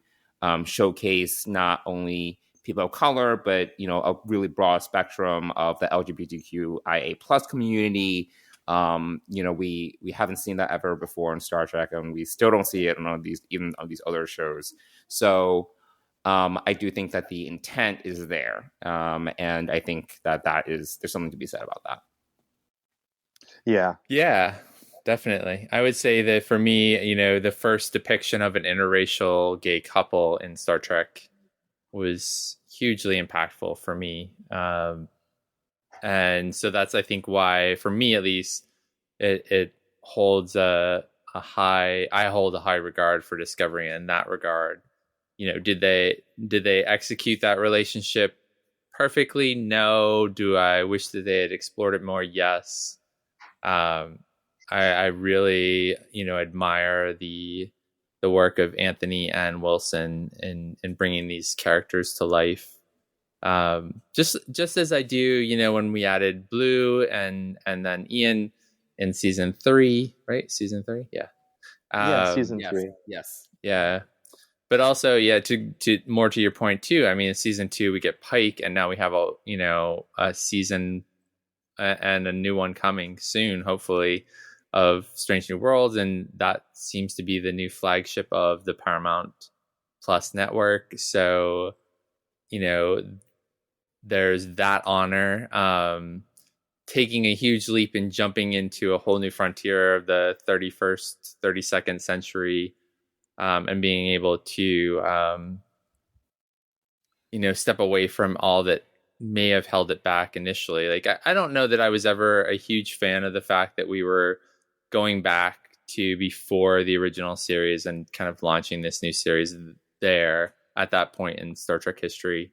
showcase not only people of color, but, you know, a really broad spectrum of the LGBTQIA plus community. You know, we haven't seen that ever before in Star Trek, and we still don't see it on these, even on these other shows. So I do think that the intent is there. And I think that there's something to be said about that. Yeah, definitely. I would say that for me, you know, the first depiction of an interracial gay couple in Star Trek was hugely impactful for me. And so that's, I think, why, for me at least, it holds I hold a high regard for Discovery in that regard. You know, did they execute that relationship perfectly? No. Do I wish that they had explored it more? Yes. I really, you know, admire the work of Anthony and Wilson in bringing these characters to life. Just as I do, you know, when we added Blue and then Ian in season 3, right? Season 3, yeah. Season 3, yes, yeah. But also, yeah, to more to your point too. I mean, in season 2 we get Pike, and now we have a season and a new one coming soon, hopefully, of Strange New Worlds, and that seems to be the new flagship of the Paramount Plus network. So, you know, there's that honor. Taking a huge leap and jumping into a whole new frontier of the 32nd century, and being able to, you know, step away from all that may have held it back initially. Like, I don't know that I was ever a huge fan of the fact that we were going back to before the original series and kind of launching this new series there at that point in Star Trek history.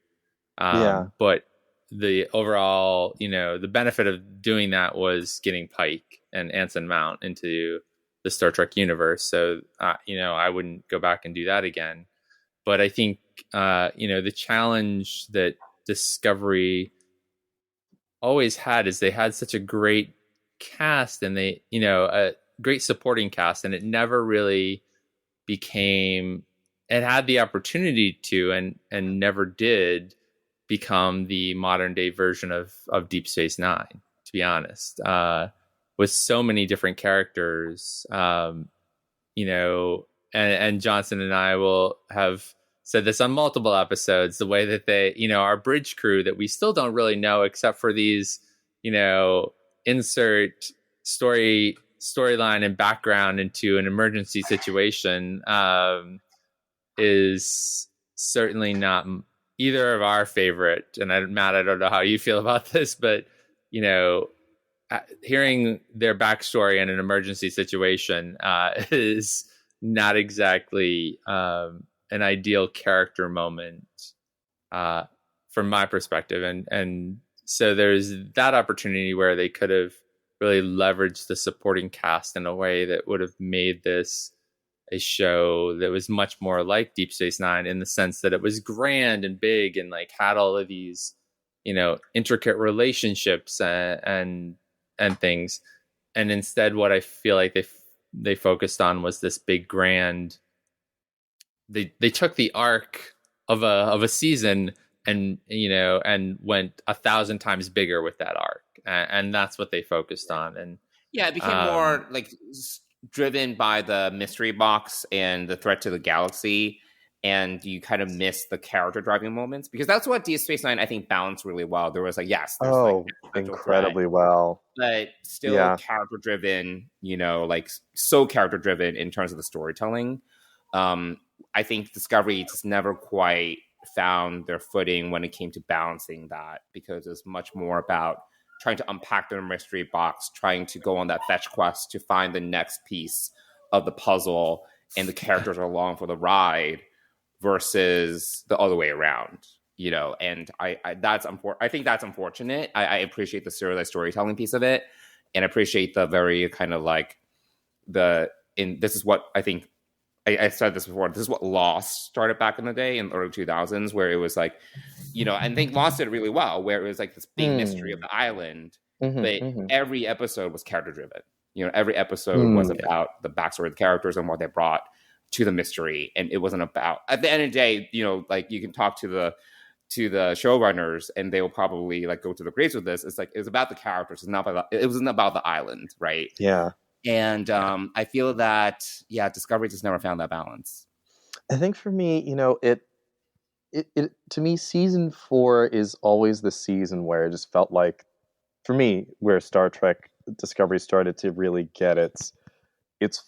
But the overall, you know, the benefit of doing that was getting Pike and Anson Mount into the Star Trek universe. So, you know, I wouldn't go back and do that again. But I think, you know, the challenge that Discovery always had is they had such a great cast, and they, you know, a great supporting cast, and it never really became, it had the opportunity to, and never did become the modern day version of Deep Space Nine, to be honest. With so many different characters, you know, and Johnson and I will have said this on multiple episodes, the way that they, you know, our bridge crew that we still don't really know, except for these, you know, insert storyline and background into an emergency situation, is certainly not either of our favorite. And Matt, I don't know how you feel about this, but, you know, hearing their backstory in an emergency situation is not exactly an ideal character moment from my perspective. And so there's that opportunity where they could have really leveraged the supporting cast in a way that would have made this a show that was much more like Deep Space Nine, in the sense that it was grand and big and like had all of these, you know, intricate relationships and things. And instead, what I feel like they focused on was this big grand. They took the arc of a season and, you know, and went 1,000 times bigger with that arc, and that's what they focused on. And yeah, it became more like driven by the mystery box and the threat to the galaxy, and you kind of miss the character driving moments, because that's what Deep Space Nine, I think, balanced really well. There was like, yes, there's incredibly well, but still character driven, you know, like so character driven in terms of the storytelling. I think Discovery just never quite found their footing when it came to balancing that, because it's much more about trying to unpack the mystery box, trying to go on that fetch quest to find the next piece of the puzzle, and the characters are along for the ride, versus the other way around, you know. And I think that's unfortunate. I appreciate the serialized storytelling piece of it, and appreciate the very kind of like this is what I think, I said this before, this is what Lost started back in the day in the early 2000s, where it was like, you know, and I think Lost did really well, where it was like this big mystery of the island, but every episode was character driven. every episode was about the backstory of the characters and what they brought to the mystery, and it wasn't about. At the end of the day, like you can talk to the showrunners, and they will probably like go to the graves with this. It's like it's about the characters. It wasn't about the island, right? Yeah. And I feel that Discovery just never found that balance. I think for me, it to me, season 4 is always the season where it just felt like, for me, where Star Trek Discovery started to really get its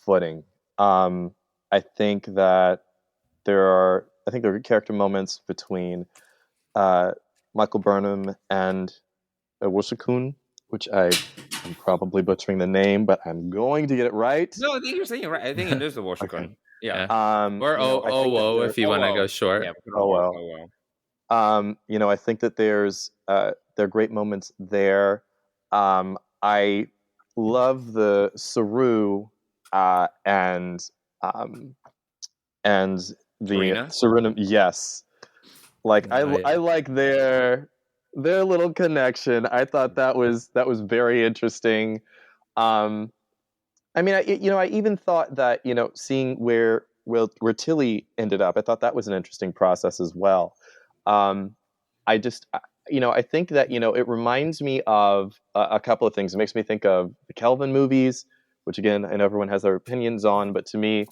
footing. I think that there are character moments between Michael Burnham and Woshikun, which I'm probably butchering the name, but I'm going to get it right. No, I think you're saying it right. I think it is the Woshikun. Okay. Yeah. Or if you want to go short. Yeah, I think that there are great moments there. I love the Saru and the Serenum. Yes, like I like their little connection. I thought that was very interesting. I mean, I even thought that seeing where Tilly ended up, I thought that was an interesting process as well. I think that it reminds me of a couple of things. It makes me think of the Kelvin movies, which again I know everyone has their opinions on, but to me,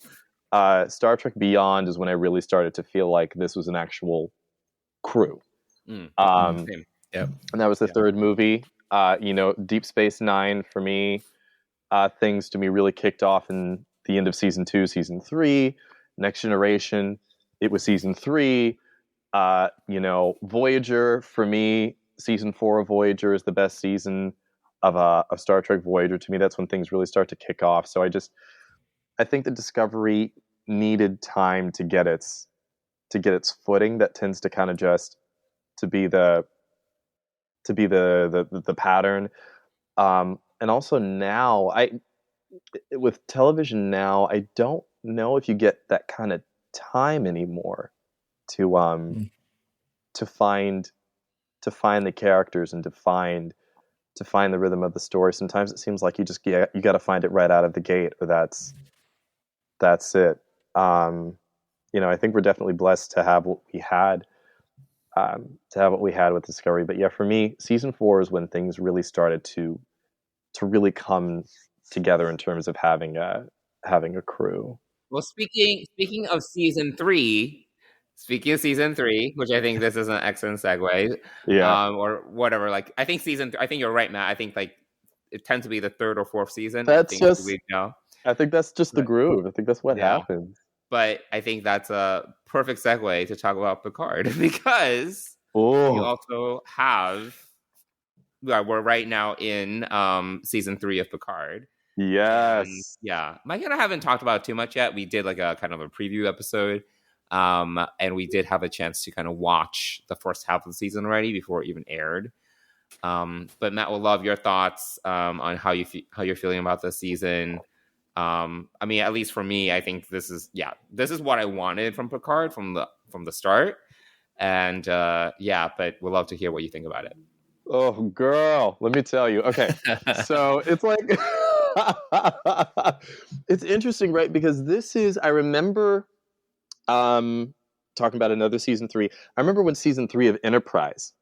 Star Trek Beyond is when I really started to feel like this was an actual crew. Yep. And that was the third movie. Deep Space Nine for me. Things to me really kicked off in the end of season 2, season 3. Next Generation, it was season 3. Voyager for me, season 4 of Voyager is the best season of Star Trek Voyager. To me, that's when things really start to kick off. So I think the Discovery needed time to get its footing. That tends to kind of just to be the pattern. And also now, with television now, I don't know if you get that kind of time anymore to find the characters and to find the rhythm of the story. Sometimes it seems like you got to find it right out of the gate, or that's it. I think we're definitely blessed to have what we had. With Discovery, but yeah, for me, season 4 is when things really started to really come together in terms of having a crew. Well, speaking of season 3, which I think this is an excellent segue. Yeah. Or whatever. Like, I think I think you're right, Matt. I think like it tends to be the 3rd or 4th season. I think that's just the groove. I think that's what happens. But I think that's a perfect segue to talk about Picard because you also have. We're right now in season 3 of Picard. Yes. And, Mike and I haven't talked about it too much yet. We did like a kind of a preview episode, and we did have a chance to kind of watch the first half of the season already before it even aired. But Matt, would love your thoughts on how you're feeling about this season. I mean, at least for me, I think this is what I wanted from Picard from the start, and but we'd love to hear what you think about it. Oh, girl, let me tell you. Okay, so it's like it's interesting, right? Because I remember talking about another season 3. I remember when season 3 of Enterprise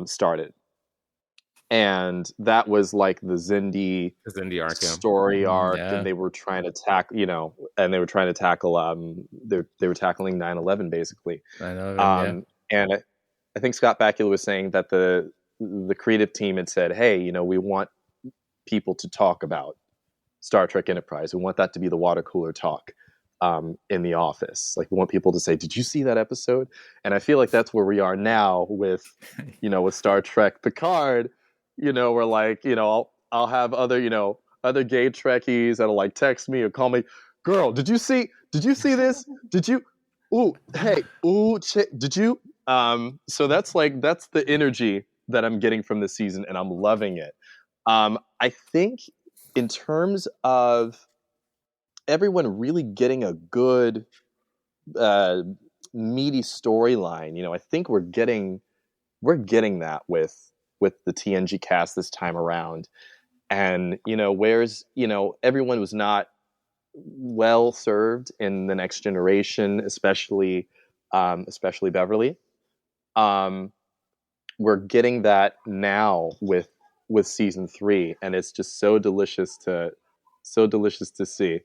started. And that was like the Xindi arc, story arc, and they were trying to tackle, they were tackling 9/11 basically. And I think Scott Bakula was saying that the creative team had said, "Hey, we want people to talk about Star Trek Enterprise. We want that to be the water cooler talk in the office. Like, we want people to say, 'Did you see that episode?'" And I feel like that's where we are now with Star Trek Picard. We're like, I'll have other gay Trekkies that'll like text me or call me, "Girl, did you see this? Did you? Ooh, hey, ooh, did you?" So that's the energy that I'm getting from this season, and I'm loving it. I think in terms of everyone really getting a good, meaty storyline, I think we're getting that with the TNG cast this time around. And, where's, everyone was not well served in the Next Generation, especially Beverly. We're getting that now with season 3, and it's just so delicious to see.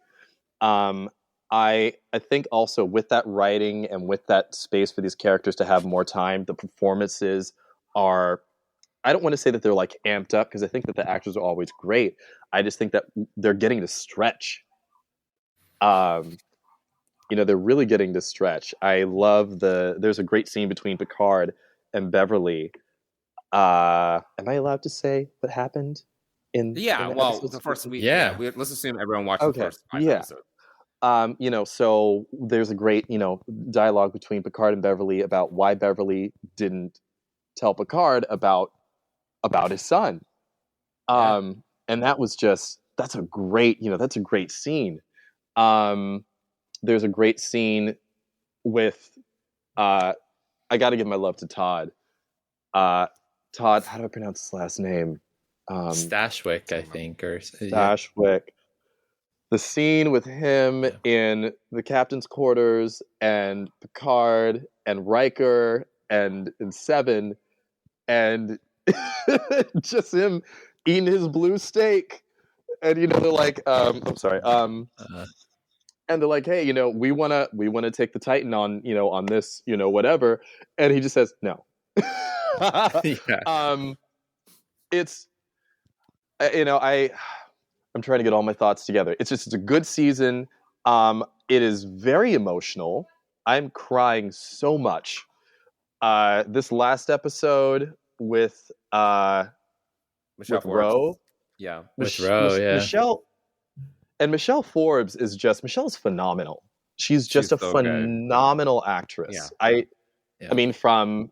I think also with that writing and with that space for these characters to have more time, the performances are, I don't want to say that they're like amped up, because I think that the actors are always great. I just think that they're getting to stretch. They're really getting to stretch. I love there's a great scene between Picard and Beverly. Am I allowed to say what happened in the first week? Let's assume everyone watched the first 5 episodes. So there's a great, dialogue between Picard and Beverly about why Beverly didn't tell Picard about his son. And that was that's a great scene. There's a great scene with, I got to give my love to Todd. Todd, how do I pronounce his last name? Stashwick, I think, or Stashwick. The scene with him in the captain's quarters and Picard and Riker and Seven, and just him eating his blue steak, and they're like, I'm sorry, and they're like, hey, we wanna take the Titan on, on this, whatever, and he just says no. It's, I'm trying to get all my thoughts together. It's a good season. It is very emotional. I'm crying so much. This last episode with Ro. Yeah. Michelle Forbes Michelle's phenomenal. She's a phenomenal actress. Yeah. I mean, from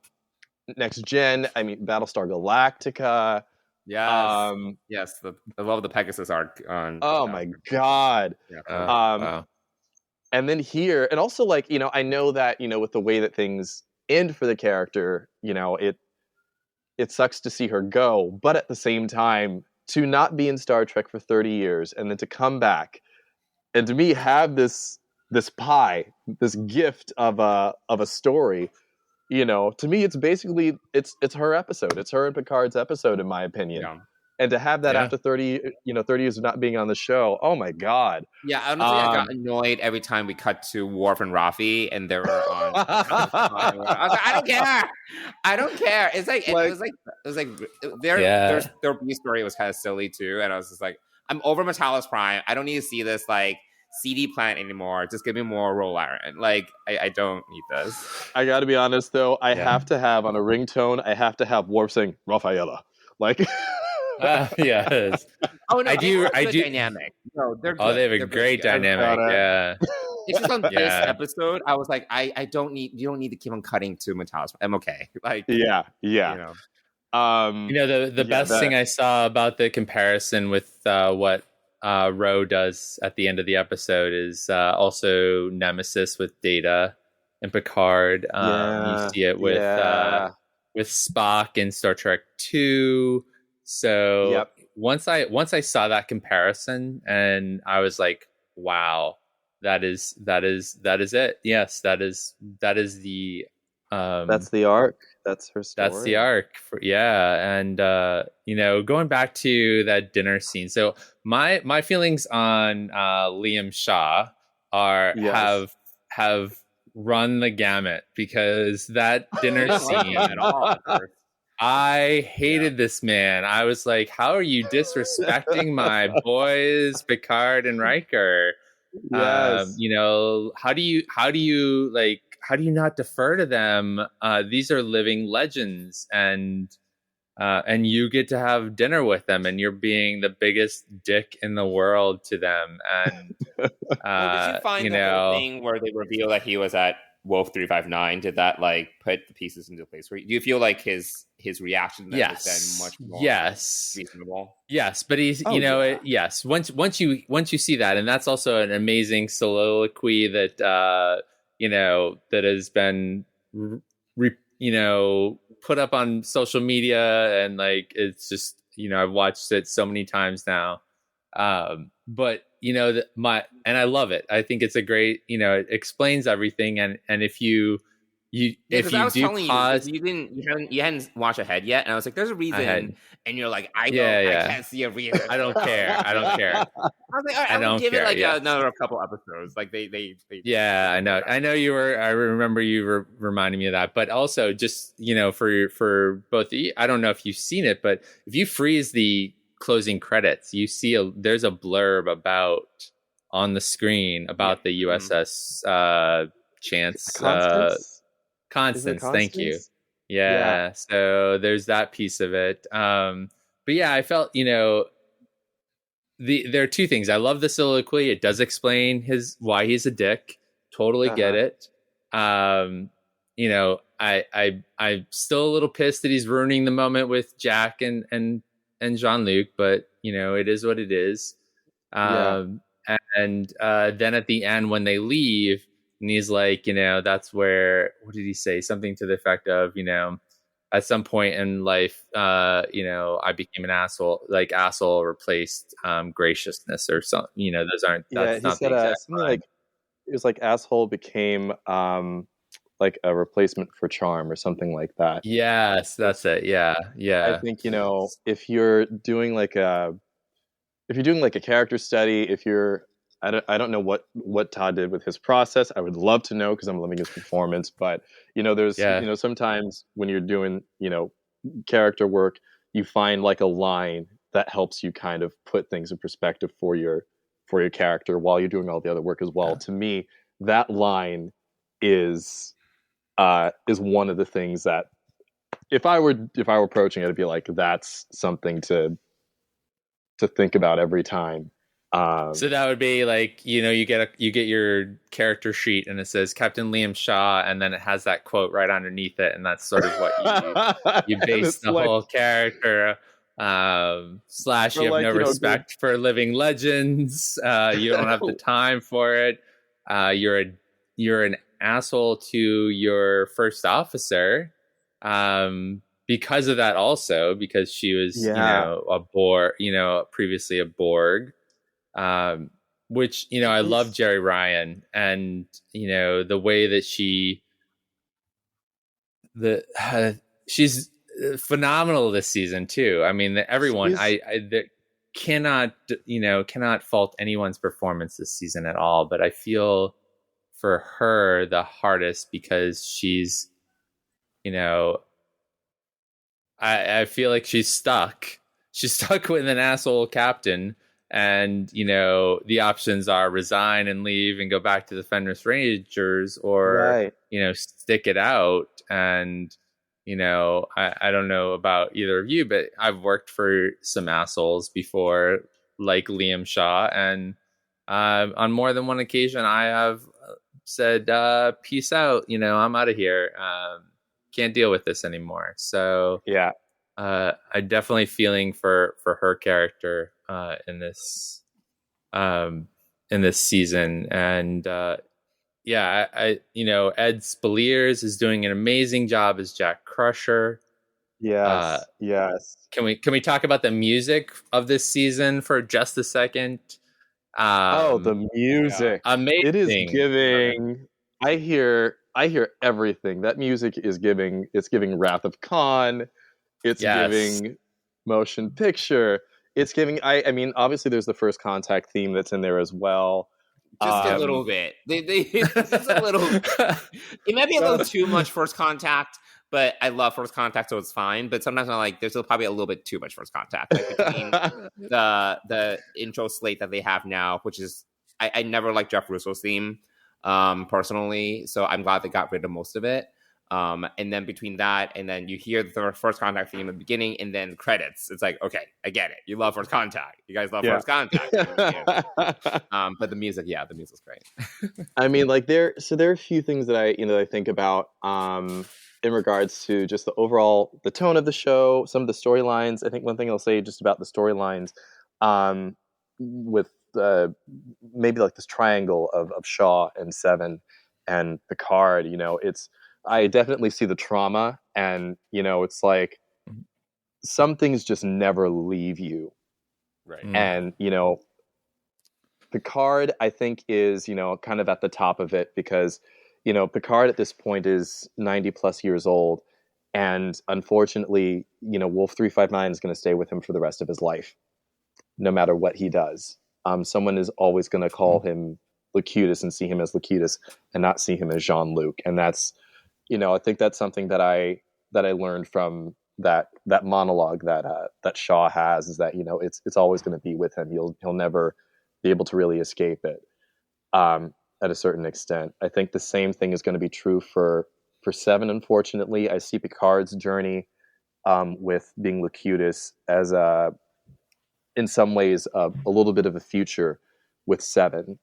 Next Gen, Battlestar Galactica. Yes. I love the Pegasus arc on. Oh my God. Yeah. Wow. And then here, and also I know that, with the way that things end for the character, it sucks to see her go, but at the same time, to not be in Star Trek for 30 years and then to come back and to me have this pie, this gift of a story, to me it's basically it's her episode. It's her and Picard's episode, in my opinion. Yeah. And to have that after 30 years of not being on the show, oh my God. Yeah, honestly, I got annoyed every time we cut to Worf and Rafi, and they were on. I was like, I don't care. It's like, their B story was kind of silly too, and I was just like, I'm over Metallis Prime. I don't need to see this CD plant anymore. Just give me more Roll Iron. I don't need this. I got to be honest though, I have to have on a ringtone. I have to have Worf saying Rafaela, it is. Oh no, I do. Dynamic. No, they're good. They have a great dynamic. Yeah. It's just on this episode, I was like, I don't need. You don't need to keep on cutting to Metallis. I'm okay. Yeah. The best thing I saw about the comparison with what Ro does at the end of the episode is also Nemesis with Data and Picard. You see it with Spock in Star Trek 2. So once I saw that comparison, and I was like, wow, that is it. Yes, that is the that's the arc. That's her story. That's the arc. And going back to that dinner scene. So my feelings on Liam Shaw have run the gamut, because that dinner scene at all. I hated this man. I was like, how are you disrespecting my boys, Picard and Riker? Yes. How do you not defer to them? These are living legends, and you get to have dinner with them, and you're being the biggest dick in the world to them. And did you find the whole thing where they reveal that he was at Wolf 359? Did that put the pieces into place? Do you feel like his reaction then was then much more reasonable? Yes, but he's yes. Once you see that, and that's also an amazing soliloquy that that has been put up on social media, and it's just I've watched it so many times now. But and I love it. I think it's a great, it explains everything. And if you if you do pause, you hadn't watched ahead yet, and I was like, "There's a reason," and you're like, "I can't see a reason." I don't care. I don't care. I was like, I don't give it like another couple episodes. Like they. Yeah, I know. I know you were. I remember you were reminding me of that. But also, just for both. I don't know if you've seen it, but if you freeze the closing credits, you see there's a blurb on the screen about the USS Constance, thank you. Yeah. So there's that piece of it. But yeah, I felt, there are two things. I love the soliloquy. It does explain why he's a dick. Totally get it. I'm still a little pissed that he's ruining the moment with Jack and Jean-Luc, but it is what it is. And then at the end when they leave, and he's like, that's where, what did he say? Something to the effect of, at some point in life, I became an asshole, like asshole replaced graciousness or something. Those aren't, that's not the exact something like, it was like asshole became like a replacement for charm or something like that. Yes, that's it. Yeah. I think, if you're doing like a character study, I don't know what Todd did with his process. I would love to know because I'm loving his performance. But there's sometimes when you're doing character work, you find like a line that helps you kind of put things in perspective for your character while you're doing all the other work as well. Yeah. To me, that line is one of the things that if I were approaching it, it'd be like that's something to think about every time. So that would be like, you get your character sheet and it says Captain Liam Shaw, and then it has that quote right underneath it, and that's sort of what you base the whole character. / you have no respect for living legends. You don't have the time for it. You're an asshole to your first officer. Because of that, also because she was a Borg, previously a Borg. Which I love Jerry Ryan, and the way that she's phenomenal this season too. I mean, everyone cannot fault anyone's performance this season at all, but I feel for her the hardest because she's I feel like she's stuck with an asshole captain. And, the options are resign and leave and go back to the Fenris Rangers or, stick it out. And, I don't know about either of you, but I've worked for some assholes before, like Liam Shaw. And on more than one occasion, I have said, peace out, I'm out of here. Can't deal with this anymore. So, yeah. I'm definitely feeling for her character in this season, and Ed Spaliers is doing an amazing job as Jack Crusher. Yes. Can we talk about the music of this season for just a second? The music, amazing! It is giving. I hear everything. That music is giving. It's giving Wrath of Khan. It's giving motion picture. It's giving. I mean, obviously, there's the First Contact theme that's in there as well. Just a little bit. Just a little. It might be a little too much First Contact, but I love First Contact, so it's fine. But sometimes I'm like, there's probably a little bit too much First Contact. Like between the intro slate that they have now, which is I never liked Jeff Russo's theme personally, so I'm glad they got rid of most of it. And then between that and then you hear the First Contact theme in the beginning and then credits. It's like, okay, I get it. You love First Contact. You guys love First Contact. But the music's great. I mean, like there are a few things that I think about in regards to just the tone of the show, some of the storylines. I think one thing I'll say just about the storylines with maybe like this triangle of Shaw and Seven and Picard, I definitely see the trauma, and it's like some things just never leave you. Right. And, you know, Picard, I think, is, you know, kind of at the top of it because, you know, Picard at this point is 90 plus years old. And unfortunately, you know, Wolf 359 is going to stay with him for the rest of his life, no matter what he does. Someone is always going to call him Locutus and see him as Locutus and not see him as Jean-Luc. And that's, you know, I think that's something that I learned from that monologue that Shaw has, is that, you know, it's always going to be with him. He'll never be able to really escape it. At a certain extent, I think the same thing is going to be true for Seven. Unfortunately, I see Picard's journey with being Locutus as in some ways a little bit of a future with Seven,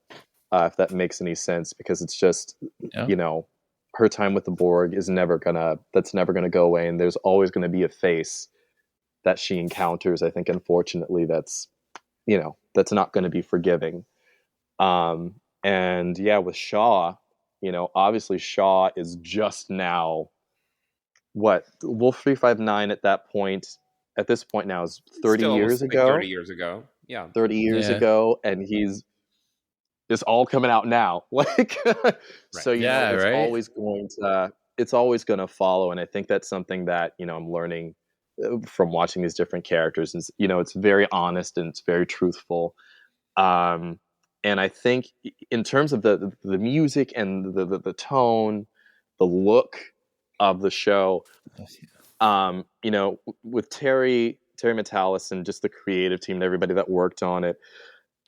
if that makes any sense, because it's just, you know, her time with the Borg is never gonna go away, and there's always going to be a face that she encounters. I think, unfortunately, that's, you know, that's not going to be forgiving. And yeah, with Shaw, you know, obviously Shaw is just now, what, Wolf 359 at this point now is 30 years ago. Like 30 years ago. Yeah. 30 years ago, and it's all coming out now. Like, right. So, you know, it's always going to follow. And I think that's something that, you know, I'm learning from watching these different characters. And, you know, it's very honest and it's very truthful. And I think in terms of the music and the tone, the look of the show, you know, with Terry Matalas and just the creative team and everybody that worked on it,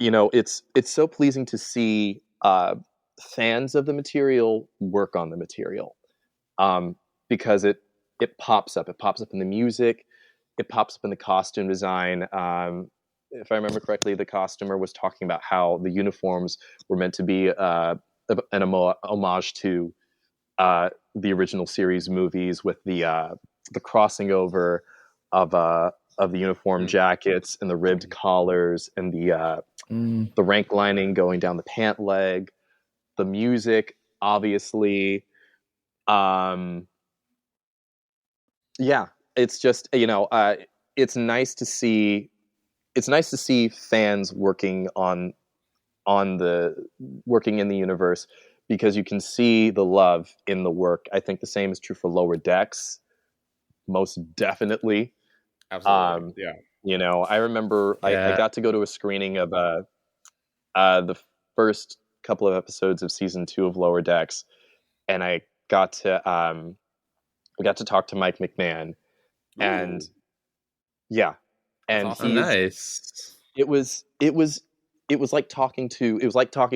you know, it's so pleasing to see fans of the material work on the material, because it pops up. It pops up in the music. It pops up in the costume design. If I remember correctly, the costumer was talking about how the uniforms were meant to be an homage to the original series movies, with the crossing over of the uniform jackets and the ribbed collars and the rank lining going down the pant leg, the music, obviously. Yeah, it's just, you know, it's nice to see fans working in the universe, because you can see the love in the work. I think the same is true for Lower Decks, most definitely. Absolutely. Yeah. You know, I remember I got to go to a screening of the first couple of episodes of season 2 of Lower Decks, and I got to talk to Mike McMahon. Ooh. And yeah, and awesome. Nice. It was like talking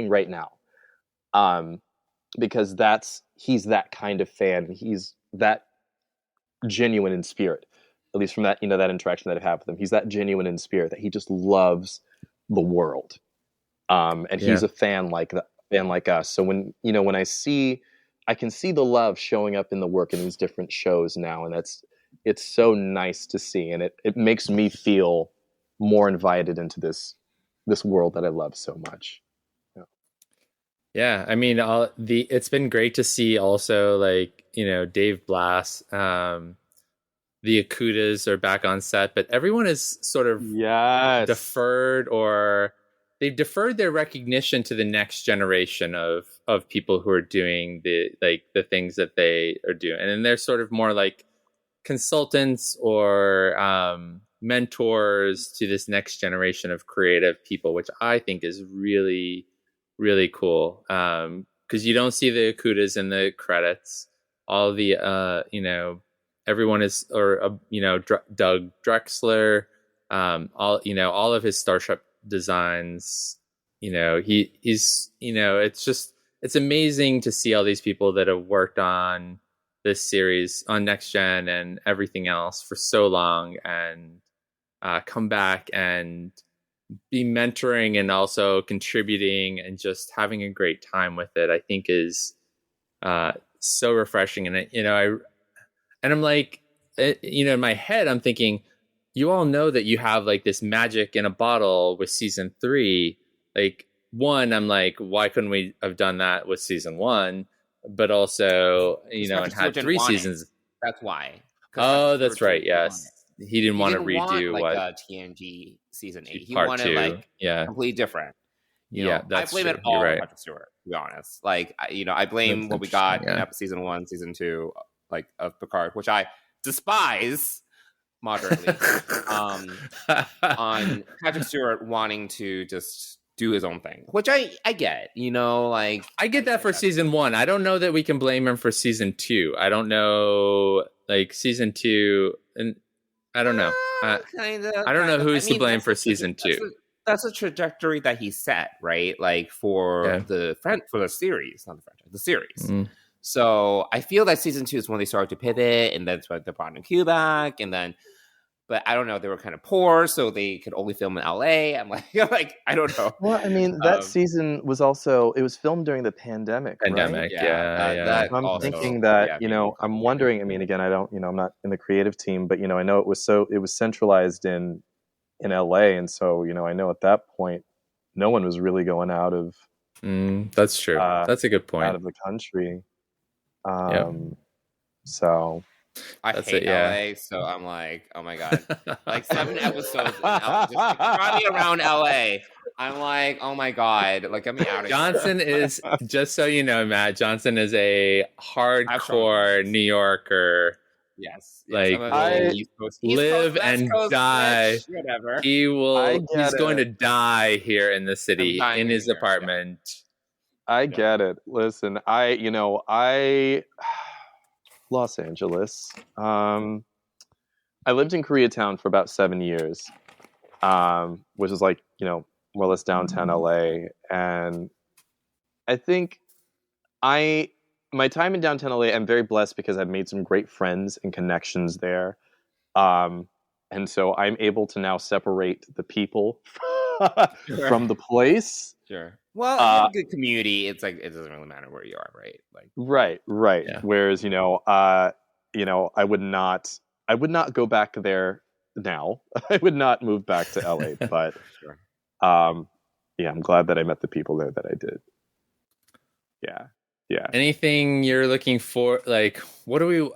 right now, because he's that kind of fan. He's that genuine in spirit, at least from that, you know, that interaction that I've had with him. He's that genuine in spirit that he just loves the world, and he's a fan like us. So when I can see the love showing up in the work in these different shows now, and it's so nice to see, and it makes me feel more invited into this world that I love so much. Yeah, I mean, it's been great to see also, like, you know, Dave Blass, the Akutas are back on set, but everyone is sort of deferred, or they've deferred their recognition to the next generation of people who are doing the things that they are doing. And then they're sort of more like consultants or mentors to this next generation of creative people, which I think is really, really cool. Because you don't see the Akutas in the credits. All the, you know, everyone is, or, you know, Doug Drexler, all of his Starship designs, you know, he's, you know, it's amazing to see all these people that have worked on this series, on Next Gen and everything else for so long, and come back and be mentoring and also contributing and just having a great time with it. I think is so refreshing. And I'm like, you know, in my head, I'm thinking, you all know that you have like this magic in a bottle with season 3. Like, one, I'm like, why couldn't we have done that with season 1? But also, you know, and had 3 seasons. That's why. Oh, that's right. Yes. he didn't want to redo like what a TNG season 8. He part wanted 2. like Yeah, completely different. That's I blame true. it all You're on right. Patrick Stewart, to be honest. Like, I blame what we got in season 1, season 2, like of Picard, which I despise moderately, on Patrick Stewart wanting to just do his own thing, which I get, like I get that for season 1. I don't know that we can blame him for season 2. I don't know, like season 2, and I don't know. Kinda. I don't know who's to blame for season 2. That's a trajectory that he set, right? Like for the series, not the franchise, the series. Mm. So I feel that season 2 is when they started to pivot, and that's when they brought in Q-Back, and then, but I don't know, they were kind of poor, so they could only film in LA. I'm like, I don't know. Well, I mean, that season was also, it was filmed during the pandemic, right? Yeah. I'm also, thinking that, I'm wondering, I mean, again, I don't, I'm not in the creative team, but, I know it was centralized in LA. And so, I know at that point, no one was really going out of. That's true. That's a good point. Out of the country. So. I hate LA, so I'm like, oh my god, like 7 episodes in LA, just running around LA. I'm like, oh my god, like get me out of Johnson here. is, just so you know, Matt, Johnson is a hardcore New Yorker. Yes, like East live Coast, and Coast, die. Switch, whatever. He's going to die here in the city in his apartment. Yeah. I get it. Listen, Los Angeles. I lived in Koreatown for about 7 years, which is like, more or less downtown LA. And I think my time in downtown LA, I'm very blessed because I've made some great friends and connections there. And so I'm able to now separate the people from the place. Sure. Well, if you have a good community, it's like, it doesn't really matter where you are, right? Like, right. Yeah. Whereas, I would not go back there now. I would not move back to LA, but sure. I'm glad that I met the people there that I did. Yeah. Anything you're looking for? Like, what do we?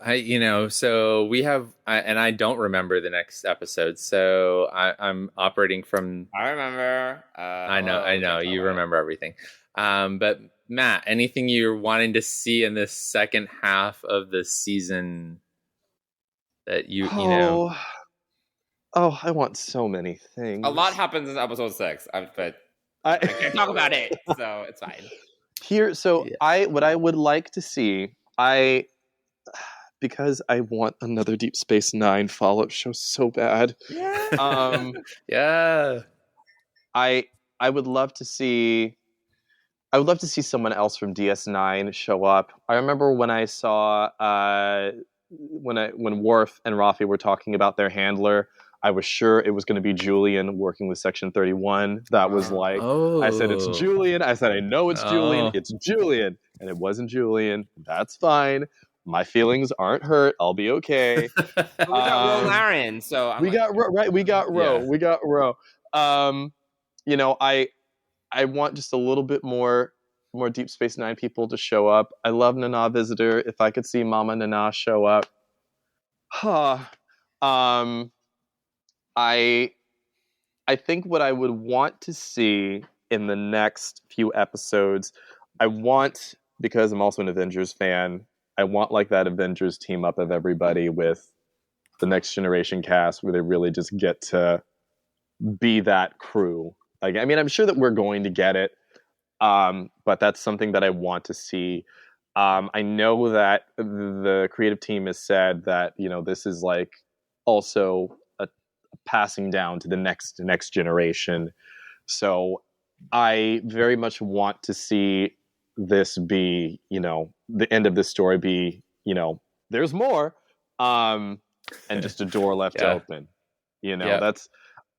So we have, and I don't remember the next episode. So I'm operating from. I remember. I know. You remember everything. But Matt, anything you're wanting to see in this second half of the season that you know? Oh, I want so many things. A lot happens in episode 6, but I can't talk about it, so it's fine. What I would like to see, because I want another Deep Space Nine follow-up show so bad. Yeah. I would love to see. I would love to see someone else from DS9 show up. I remember when I saw when Worf and Rafi were talking about their handler. I was sure it was going to be Julian working with Section 31. That was like, I said, it's Julian. I said, I know it's Julian. It's Julian. And it wasn't Julian. That's fine. My feelings aren't hurt. I'll be okay. We got Ro Laren, so we got Ro. We got Ro. I want just a little bit more Deep Space Nine people to show up. I love Nana Visitor. If I could see Mama Nana show up. I think what I would want to see in the next few episodes, because I'm also an Avengers fan, I want like that Avengers team up of everybody with the Next Generation cast where they really just get to be that crew. Like, I mean, I'm sure that we're going to get it, but that's something that I want to see. I know that the creative team has said that, this is like also passing down to the next generation. So I very much want to see this be, the end of this story be, there's more, and just a door left open. That's,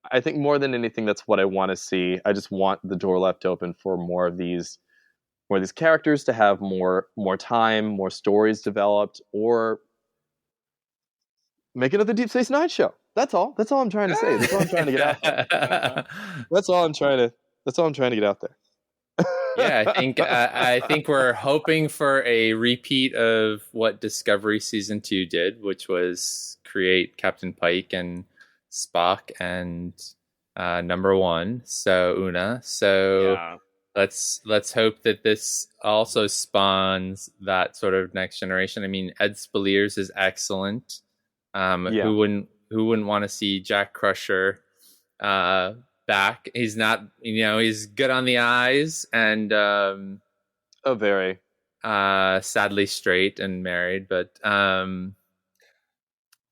I think more than anything, that's what I want to see. I just want the door left open for more of these characters to have more time, more stories developed, or make another Deep Space Nine show. That's all. That's all I'm trying to say. That's all I'm trying to get out there. That's all I'm trying to get out there. Yeah, I think we're hoping for a repeat of what Discovery season 2 did, which was create Captain Pike and Spock and number 1, so Una. So let's hope that this also spawns that sort of next generation. I mean, Ed Speleers is excellent. Who wouldn't want to see Jack Crusher back? He's not, he's good on the eyes and very sadly straight and married, but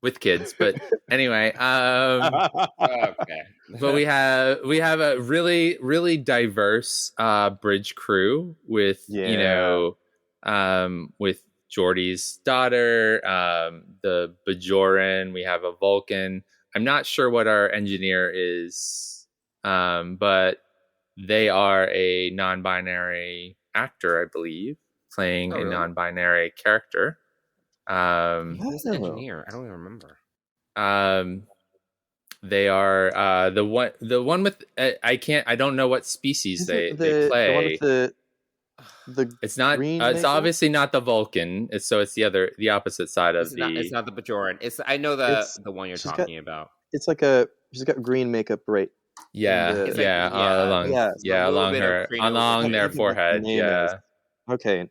with kids. But anyway, okay. But we have a really, really diverse bridge crew with with Geordi's daughter, the Bajoran. We have a Vulcan. I'm not sure what our engineer is, but they are a non-binary actor, I believe, playing a non-binary character. Who's the engineer? I don't even remember. They are the one with I don't know what species they play. The one with it's not. It's obviously not the Vulcan. It's the opposite side of It's not the Bajoran. I know the one you're talking about. It's like she's got green makeup right. Along their forehead. Yeah. Okay, I'll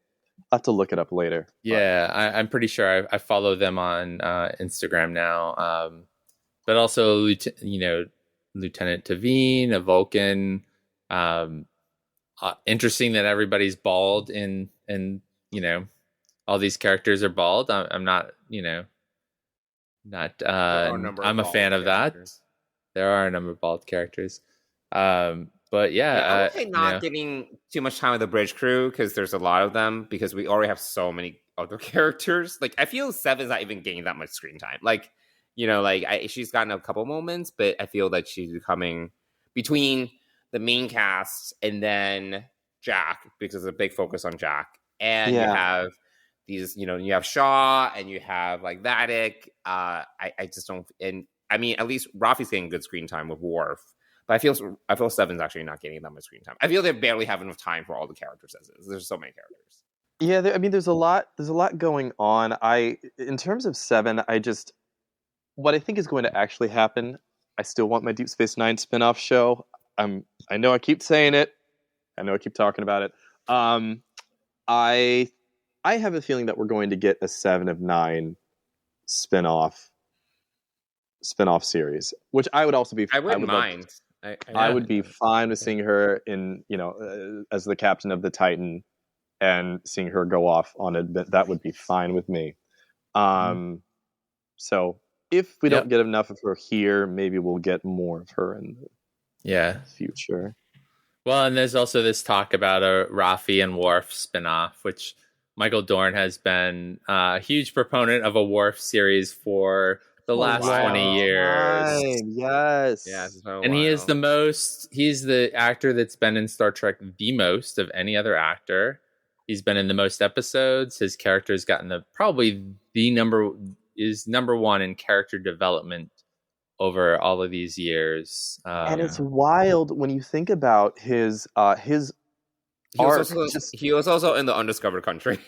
have to look it up later. Yeah, I'm pretty sure I follow them on Instagram now. But also, Lieutenant Tavine, a Vulcan. Interesting that everybody's bald and all these characters are bald. I'm not I'm a fan of that. There are a number of bald characters. But yeah, I'm not getting too much time with the bridge crew because there's a lot of them because we already have so many other characters. Like I feel Seven's not even getting that much screen time. Like she's gotten a couple moments, but I feel like she's becoming between the main cast and then Jack because there's a big focus on Jack, and you have these, you have Shaw and you have like Vatic. I just don't, and I mean at least Rafi's getting good screen time with Worf. But I feel Seven's actually not getting that much screen time. I feel they barely have enough time for all the characters as is. There's so many characters. Yeah, there's a lot going on. In terms of Seven, what I think is going to actually happen, I still want my Deep Space Nine spinoff show. I know I keep saying it. I know I keep talking about it. I have a feeling that we're going to get a 7 of 9 spinoff series, which I would also be. I wouldn't mind. I would be fine with seeing her in, as the captain of the Titan, and seeing her go off on it. That would be fine with me. So if we don't get enough of her here, maybe we'll get more of her in the future. Well, and there's also this talk about a Rafi and Worf spinoff, which Michael Dorn has been a huge proponent of a Worf series for the last 20 years. Yes. And he is he's the actor that's been in Star Trek the most of any other actor. He's been in the most episodes. His character's gotten number one in character development over all of these years. And it's wild when you think about his he was also in the Undiscovered Country.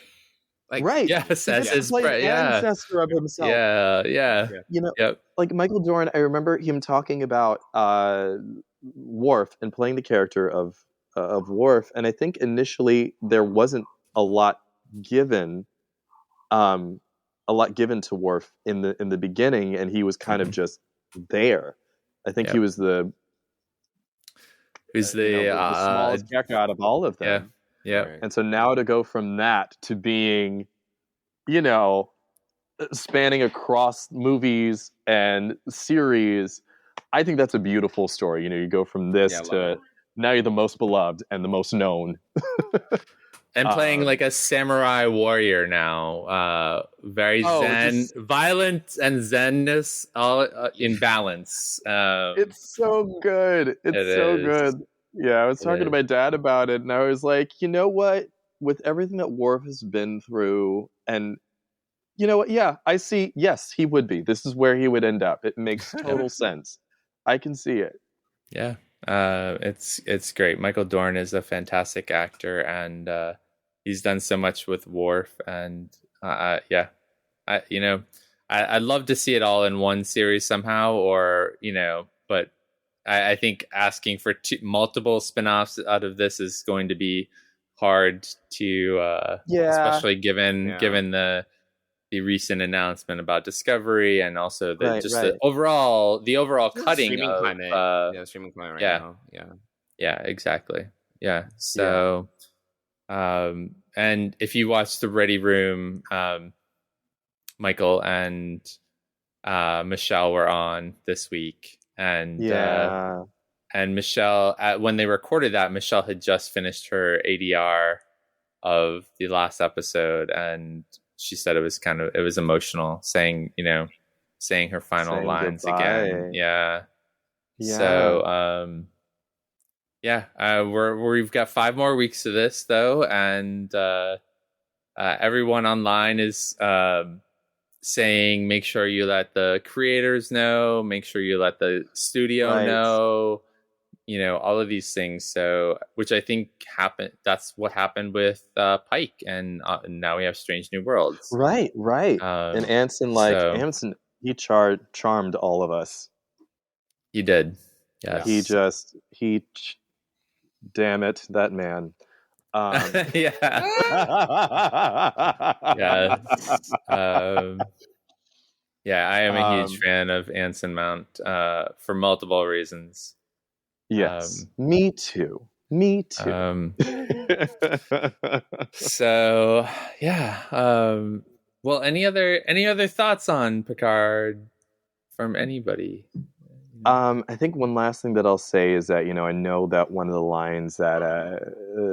Right. Yes, as his ancestor of himself. Yeah. Like Michael Dorn, I remember him talking about Worf and playing the character of Worf, and I think initially there wasn't a lot given to Worf in the beginning, and he was kind of just there. I think he was the smallest character out of all of them. Yeah. And so now to go from that to being, spanning across movies and series, I think that's a beautiful story. You go from this to now you're the most beloved and the most known. And playing like a samurai warrior now. Very zen, violent and zenness all in balance. It's so good. It's so good. Yeah, I was talking to my dad about it, and I was like, you know what? With everything that Worf has been through, and you know what? Yeah, I see. Yes, he would be. This is where he would end up. It makes total sense. I can see it. Yeah. It's great. Michael Dorn is a fantastic actor, and he's done so much with Worf, and I'd love to see it all in one series somehow, or but I think asking for multiple spinoffs out of this is going to be hard to, especially given the recent announcement about Discovery, and also the overall cutting of streaming climate now. Yeah, exactly. Yeah. So, and if you watch the Ready Room, Michael and Michelle were on this week, and Michelle, when they recorded that, Michelle had just finished her ADR of the last episode, and she said it was emotional, saying her final lines goodbye. Again. Yeah. So we've got 5 more weeks to this though, and everyone online is saying make sure you let the creators know, make sure you let the studio know, all of these things. So, which I think happened. That's what happened with Pike, and now we have Strange New Worlds. Right. And Anson, he charmed all of us. He did. Yes. Damn it, that man. Yeah. I am a huge fan of Anson Mount for multiple reasons. Yes, me too. So well, any other thoughts on Picard from anybody? I think one last thing that I'll say is that I know that one of the lines that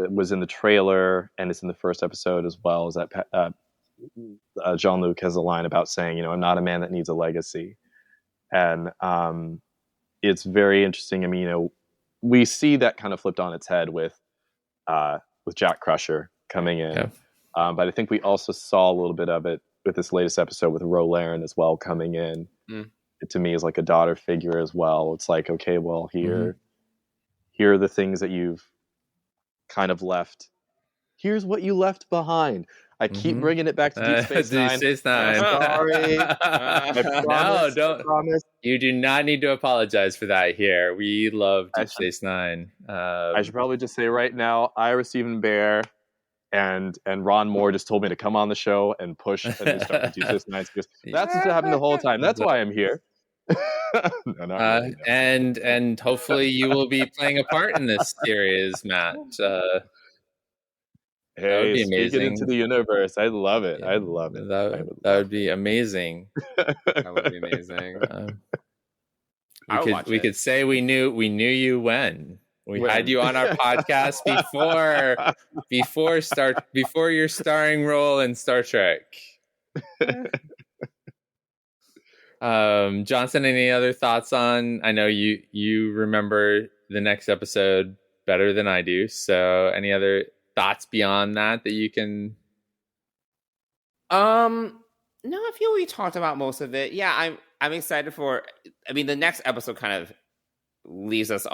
was in the trailer, and it's in the first episode as well, is that Jean-Luc has a line about saying, I'm not a man that needs a legacy, and it's very interesting. I mean, we see that kind of flipped on its head with Jack Crusher coming in, but I think we also saw a little bit of it with this latest episode with Ro Laren as well coming in. It, to me, is like a daughter figure as well. It's like, okay, well, here are the things that you've kind of left. Here's what you left behind. I keep bringing it back to Deep Space Nine. Deep Space Nine. Sorry. I promise. You do not need to apologize for that here. We love Deep Space Nine. I should probably just say right now, Ira Stephen Bear and Ron Moore just told me to come on the show and push a new Star Trek Deep Space Nine. Because that's what's happened the whole time. That's why I'm here. No, really, no. And hopefully you will be playing a part in this series, Matt. Hey, speak it into the universe. I love it. I love it. That would be amazing. That would be amazing. We could say we knew you when we had you on our podcast before your starring role in Star Trek. Johnson, any other thoughts on? I know you remember the next episode better than I do. So, any other thoughts beyond that you can? No, I feel we talked about most of it. Yeah, I'm excited for. I mean, the next episode kind of leaves us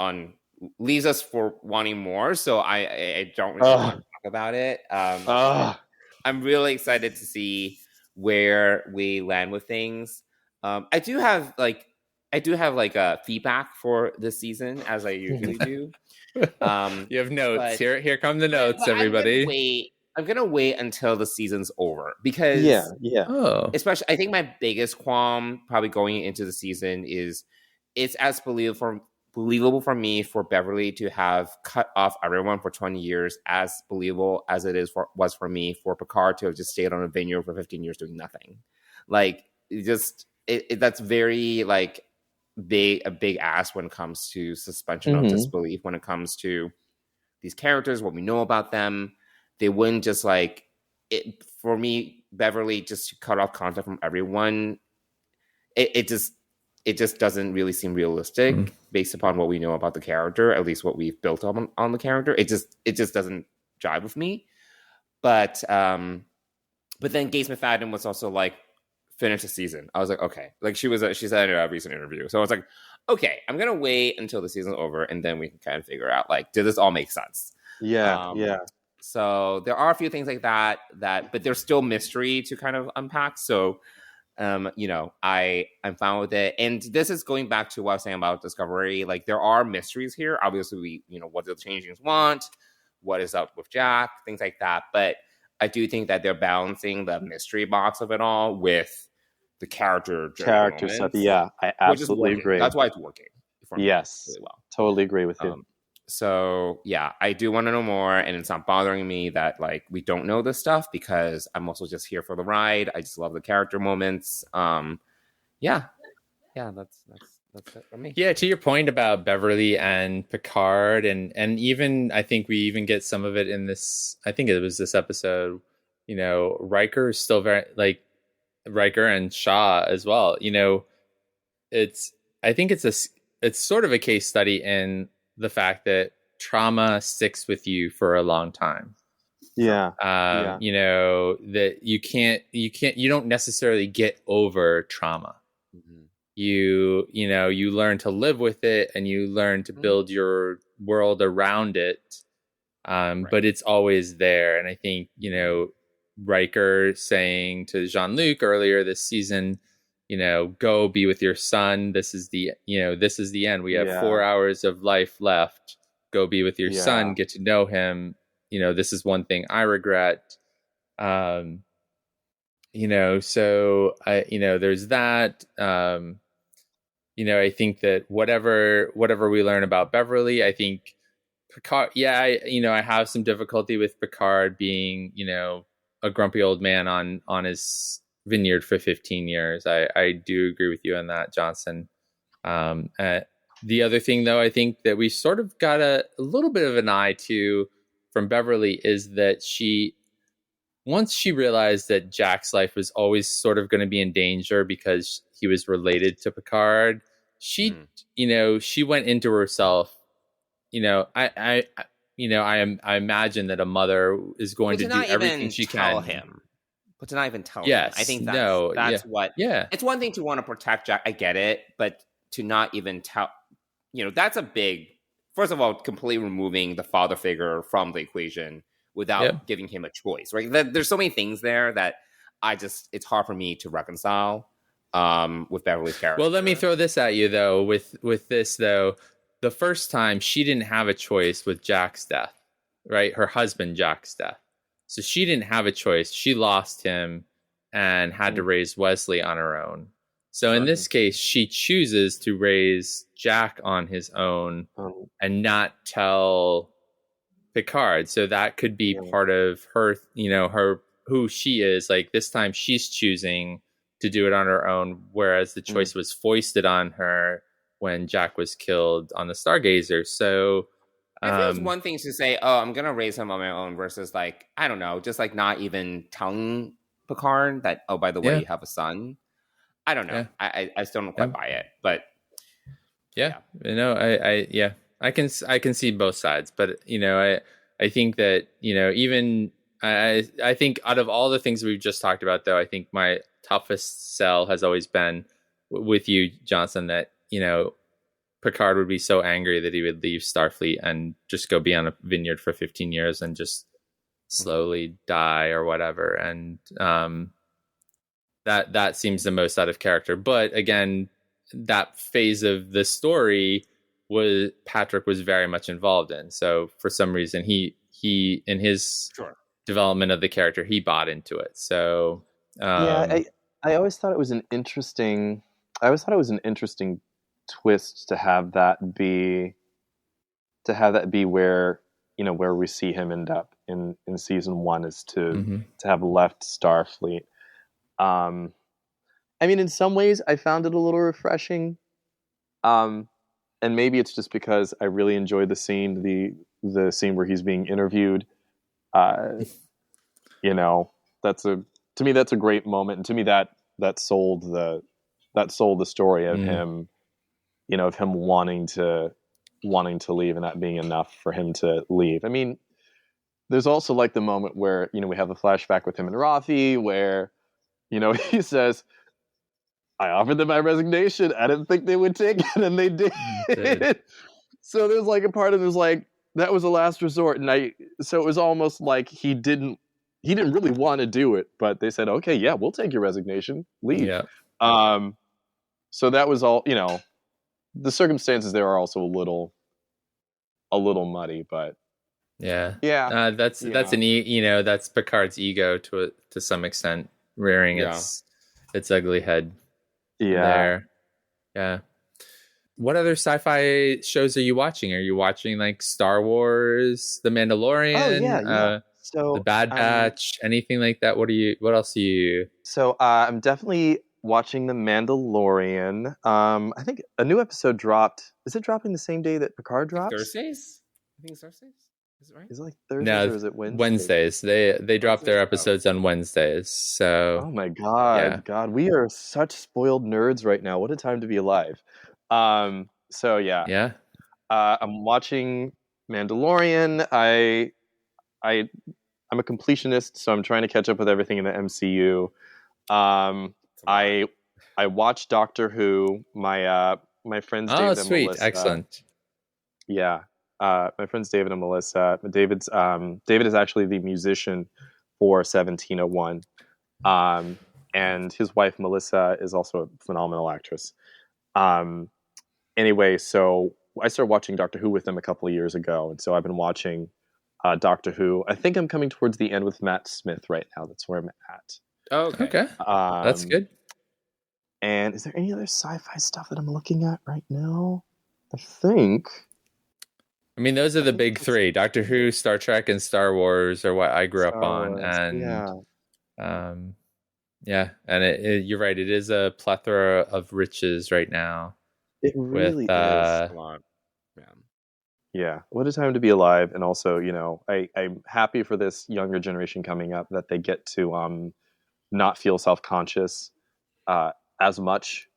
for wanting more. So I don't really want to talk about it. I'm really excited to see where we land with things. I do have a feedback for this season, as I usually do. You have notes. Here come the notes, everybody. I'm gonna wait until the season's over, because especially I think my biggest qualm probably going into the season is it's as believable for me for Beverly to have cut off everyone for 20 years as believable as it was for me for Picard to have just stayed on a vineyard for 15 years doing nothing. Like, that's very a big ask when it comes to suspension of disbelief, when it comes to these characters, what we know about them. They wouldn't just for me, Beverly just to cut off contact from everyone. It just doesn't really seem realistic based upon what we know about the character, at least what we've built on the character. It just doesn't jive with me. But then Gates McFadden was also finish the season. I was like, okay. She said in a recent interview. So I was like, okay, I'm gonna wait until the season's over, and then we can kind of figure out like, did this all make sense? Yeah. So there are a few things like that, but there's still mystery to kind of unpack. So, I'm fine with it. And this is going back to what I was saying about Discovery. Like, there are mysteries here. Obviously, what do the changelings want? What is up with Jack? Things like that. But I do think that they're balancing the mystery box of it all with the character stuff. Yeah, I absolutely agree. That's why it's working for me really well. Totally agree with you. So yeah, I do want to know more, and it's not bothering me that like we don't know this stuff, because I'm also just here for the ride. I just love the character moments. Yeah, that's it for me. Yeah, to your point about Beverly and Picard, and even I think we even get some of it in this. I think it was this episode. Riker is still very like Riker and Shaw as well. I think it's sort of a case study in the fact that trauma sticks with you for a long time. Yeah. That you don't necessarily get over trauma. Mm-hmm. You learn to live with it, and you learn to build your world around it. Right. But it's always there. And I think, Riker saying to Jean-Luc earlier this season, go be with your son. This is the end. We have 4 hours of life left. Go be with your son, get to know him. This is one thing I regret. So there's that. I think that whatever we learn about Beverly, I think Picard, I have some difficulty with Picard being, a grumpy old man on his vineyard for 15 years. I do agree with you on that, Johnson. The other thing, though, I think that we sort of got a little bit of an eye to from Beverly is that once she realized that Jack's life was always sort of going to be in danger because he was related to Picard, she went into herself. I imagine that a mother is going to do everything she can. But to not even tell him. I think that's what. Yeah. It's one thing to want to protect Jack. I get it, but to not even tell, that's a big. First of all, completely removing the father figure from the equation without giving him a choice. Right? There's so many things there that it's hard for me to reconcile with Beverly's character. Well, let me throw this at you though. With this though, the first time she didn't have a choice with Jack's death, right? Her husband Jack's death. So she didn't have a choice. She lost him and had to raise Wesley on her own. So in this case, she chooses to raise Jack on his own and not tell Picard. So that could be part of her, who she is. Like this time she's choosing to do it on her own, whereas the choice was foisted on her when Jack was killed on the Stargazer. So I think it's one thing to say, oh, I'm going to raise him on my own versus like, I don't know, just like not even telling Picard that, oh, by the way, you have a son. I don't know. I still don't quite buy it, but I can see both sides, but I think that, even I think out of all the things we've just talked about, though, I think my toughest sell has always been with you, Johnson, that, Picard would be so angry that he would leave Starfleet and just go be on a vineyard for 15 years and just slowly die or whatever. And that seems the most out of character. But again, that phase of the story Patrick was very much involved in. So for some reason, he in his development of the character, he bought into it. So I always thought it was an interesting twist to have that be where where we see him end up in season 1 is to have left Starfleet. I mean, in some ways I found it a little refreshing, and maybe it's just because I really enjoyed the scene where he's being interviewed. To me that's a great moment, and to me that sold the story of him, of him wanting to leave and that being enough for him to leave. I mean, there's also like the moment where, we have the flashback with him and Rafi where, he says, I offered them my resignation. I didn't think they would take it, and they did. So there's like a part of it was like, that was a last resort, and so it was almost like he didn't really want to do it, but they said, okay, yeah, we'll take your resignation, leave. Yeah. So that was all, the circumstances there are also a little muddy, but yeah. That's that's Picard's ego to some extent, rearing its ugly head. There. Yeah. What other sci-fi shows are you watching? Are you watching like Star Wars, The Mandalorian, so The Bad Batch, anything like that? What else are you? So I'm definitely watching The Mandalorian. I think a new episode dropped. Is it dropping the same day that Picard drops? Thursdays? I think it's Thursdays. Is it right? Is it like Thursdays or is it Wednesdays? Wednesdays. They drop their episodes on Wednesdays. So oh my God, God, we are such spoiled nerds right now. What a time to be alive. So yeah. I'm watching Mandalorian. I'm a completionist, so I'm trying to catch up with everything in the MCU. I watched Doctor Who. My friends David and Melissa. Excellent. Yeah. My friends David and Melissa. David is actually the musician for 1701. And his wife Melissa is also a phenomenal actress. Anyway, so I started watching Doctor Who with them a couple of years ago, and so I've been watching Doctor Who. I think I'm coming towards the end with Matt Smith right now. That's where I'm at. Oh, okay. That's good. And is there any other sci-fi stuff that I'm looking at right now? I think. I mean, those are the big three: Doctor Who, Star Trek, and Star Wars are what I grew up on. And and you're right. It is a plethora of riches right now. It really is. A lot. Yeah, what a time to be alive. And also, I'm happy for this younger generation coming up that they get to not feel self-conscious as much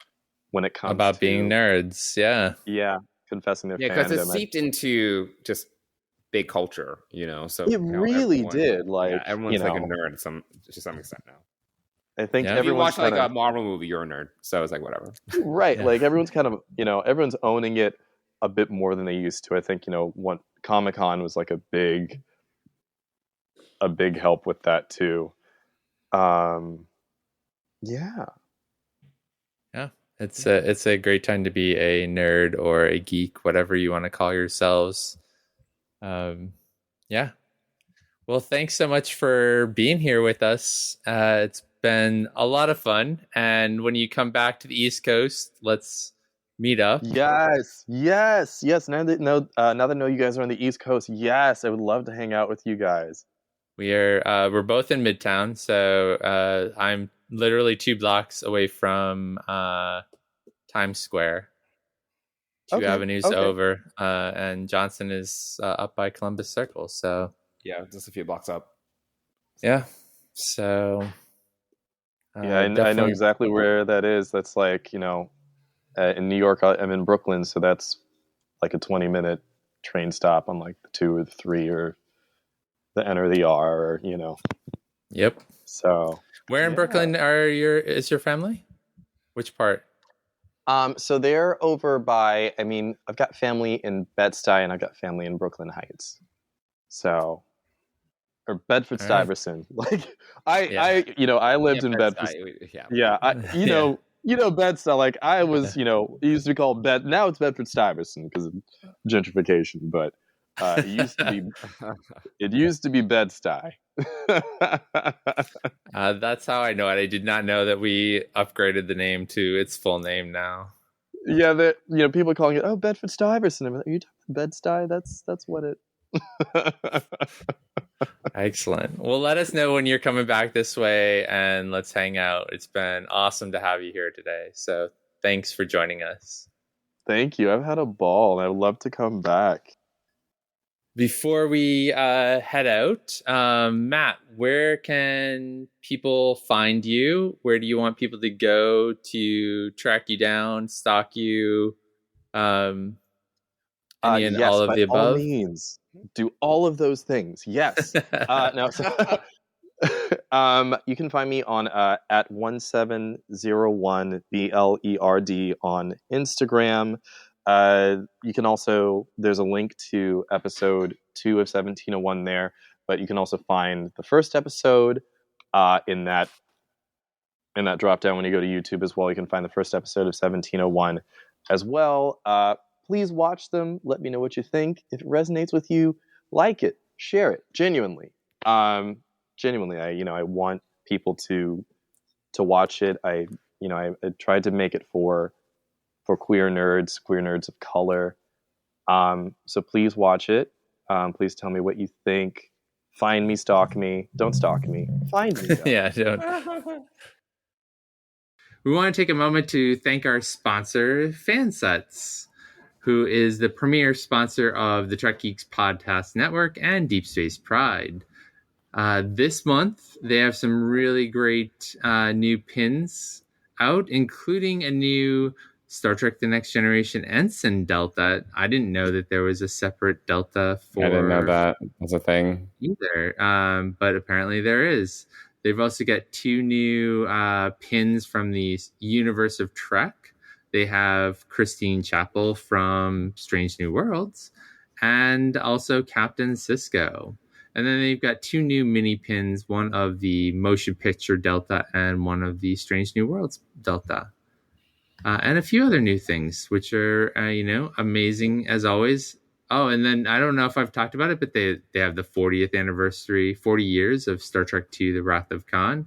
when it comes about to being nerds. Yeah, confessing their fandom. Yeah, because it seeped into just big culture, so it really did. Like everyone's like a nerd to some extent now. I think if you watch like a Marvel movie, you're a nerd. So it's like whatever. Right. Like everyone's kind of, everyone's owning it a bit more than they used to. I think, what Comic-Con was like a big help with that too. Yeah. It's a great time to be a nerd or a geek, whatever you want to call yourselves. Well, thanks so much for being here with us. It's been a lot of fun. And when you come back to the East Coast, let's meet up. Yes. Now that I know you guys are on the East Coast, yes, I would love to hang out with you guys. We're both in Midtown, so I'm literally 2 blocks away from Times Square, 2 avenues over, and Johnson is up by Columbus Circle. So yeah, just a few blocks up. Yeah, so I know exactly where that is. That's like, in New York, I'm in Brooklyn, so that's like a 20-minute train stop on like the 2 or the 3 or the N or the R, or Yep. So where in Brooklyn is your family? Which part? So they're over by. I mean, I've got family in Bed-Stuy and I've got family in Brooklyn Heights. So, or Bedford-Stuyvesant. Like I lived in Bedford. Bed-Stuy. Like I was, it used to be called Bed. Now it's Bedford-Stuyvesant because of gentrification, but. It used to be Bed-Stuy. That's how I know it. I did not know that we upgraded the name to its full name now. Yeah, people are calling it Bedford-Stuyvesant. I'm like, are you talking Bed-Stuy? That's what it. Excellent. Well, let us know when you're coming back this way, and let's hang out. It's been awesome to have you here today. So thanks for joining us. Thank you. I've had a ball, and I'd love to come back. Before we head out, Matt, where can people find you? Where do you want people to go to track you down, stalk you? All of the above? All means, do all of those things. Yes. You can find me on at 1701BLERD on Instagram. You can also, there's a link to episode 2 of 1701 there, but you can also find the first episode in that drop down when you go to YouTube as well. You can find the first episode of 1701 as well. Please watch them. Let me know what you think. If it resonates with you, like it, share it. Genuinely, I want people to watch it. I tried to make it for queer nerds of color. So please watch it. Please tell me what you think. Find me, stalk me. Don't stalk me. Find me. Yeah, don't. We want to take a moment to thank our sponsor, Fansets, who is the premier sponsor of the Trek Geeks Podcast Network and Deep Space Pride. This month, they have some really great new pins out, including a new Star Trek The Next Generation Ensign Delta. I didn't know that there was a separate Delta for... I didn't know that was a thing. Either, but apparently there is. They've also got 2 new pins from the universe of Trek. They have Christine Chapel from Strange New Worlds and also Captain Sisko. And then they've got 2 new mini pins, one of the Motion Picture Delta and one of the Strange New Worlds Delta. And a few other new things, which are, amazing as always. Oh, and then I don't know if I've talked about it, but they have the 40th anniversary, 40 years of Star Trek II, The Wrath of Khan.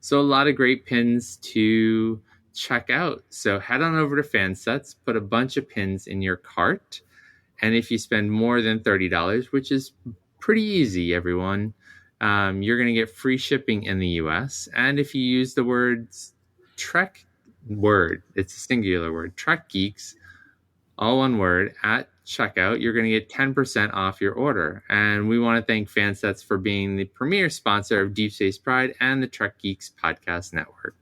So a lot of great pins to check out. So head on over to Fansets, put a bunch of pins in your cart. And if you spend more than $30, which is pretty easy, everyone, you're going to get free shipping in the US. And if you use the words Trek word, it's a singular word, Trek Geeks, all one word, at checkout, you're going to get 10% off your order. And we want to thank Fansets for being the premier sponsor of Deep Space Pride and the Trek Geeks Podcast Network.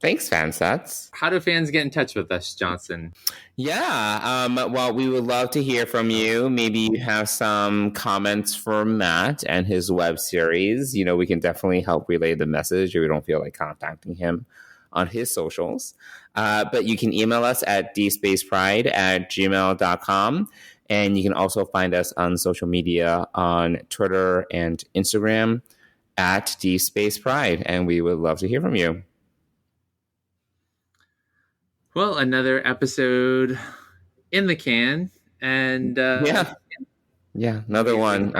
Thanks, Fansets. How do fans get in touch with us, Johnson? Yeah, well, we would love to hear from you. Maybe you have some comments for Matt and his web series. We can definitely help relay the message if we don't feel like contacting him on his socials. But you can email us at dspacepride@gmail.com. And you can also find us on social media on Twitter and Instagram at dspacepride. And we would love to hear from you. Well, another episode in the can. And yeah, another one.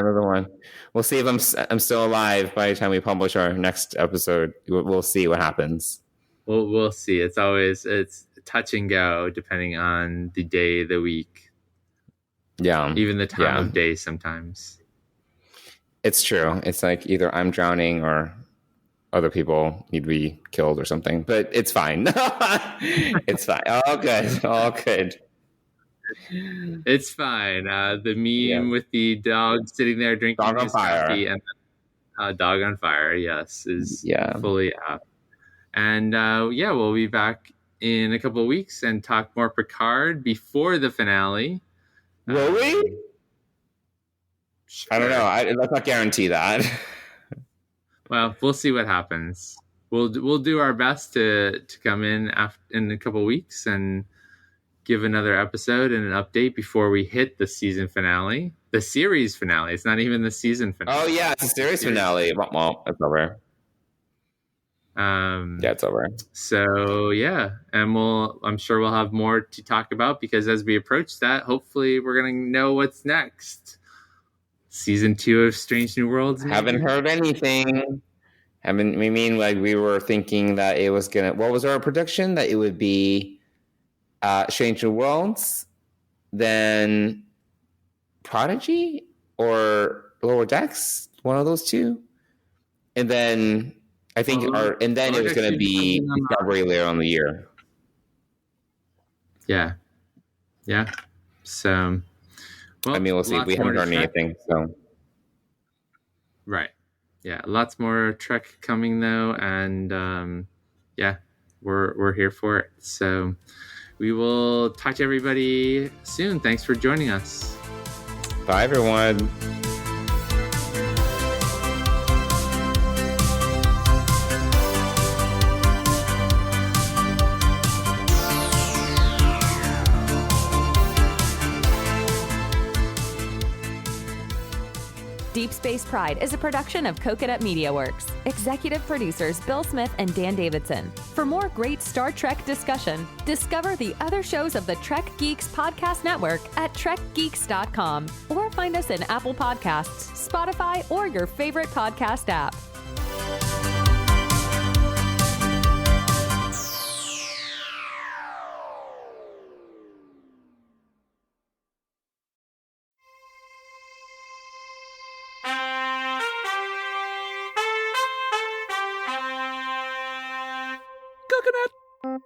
We'll see if I'm still alive by the time we publish our next episode. We'll see what happens. We'll see. It's touch and go depending on the day, the week. Yeah. Even the time of day sometimes. It's true. It's like either I'm drowning or other people need to be killed or something. But it's fine. It's fine. All good. It's fine. The meme with the dog sitting there drinking his coffee and dog on fire, yes, is fully up. And we'll be back in a couple of weeks and talk more Picard before the finale. Will we? Sure. I don't know. Let's not guarantee that. Well, we'll see what happens. We'll do our best to come in in a couple of weeks and give another episode and an update before we hit the season finale, the series finale. It's not even the season finale. Oh yeah, it's a series finale. Well, it's over. It's over. So and I'm sure we'll have more to talk about because as we approach that, hopefully we're gonna know what's next. Season 2 of Strange New Worlds. Maybe? Haven't heard anything. We were thinking that it was gonna. What was our prediction? That it would be Strange New Worlds, then Prodigy or Lower Decks, one of those two, and then. I think, it was going to be Discovery later on the year. Yeah. So, we'll see. We haven't heard anything. So, right. Yeah, lots more Trek coming though, and we're here for it. So, we will talk to everybody soon. Thanks for joining us. Bye, everyone. Space Pride is a production of Coconut Media Works. Executive producers Bill Smith and Dan Davidson. For more great Star Trek discussion, discover the other shows of the Trek Geeks Podcast Network at trekgeeks.com or find us in Apple Podcasts, Spotify, or your favorite podcast app. Coconut.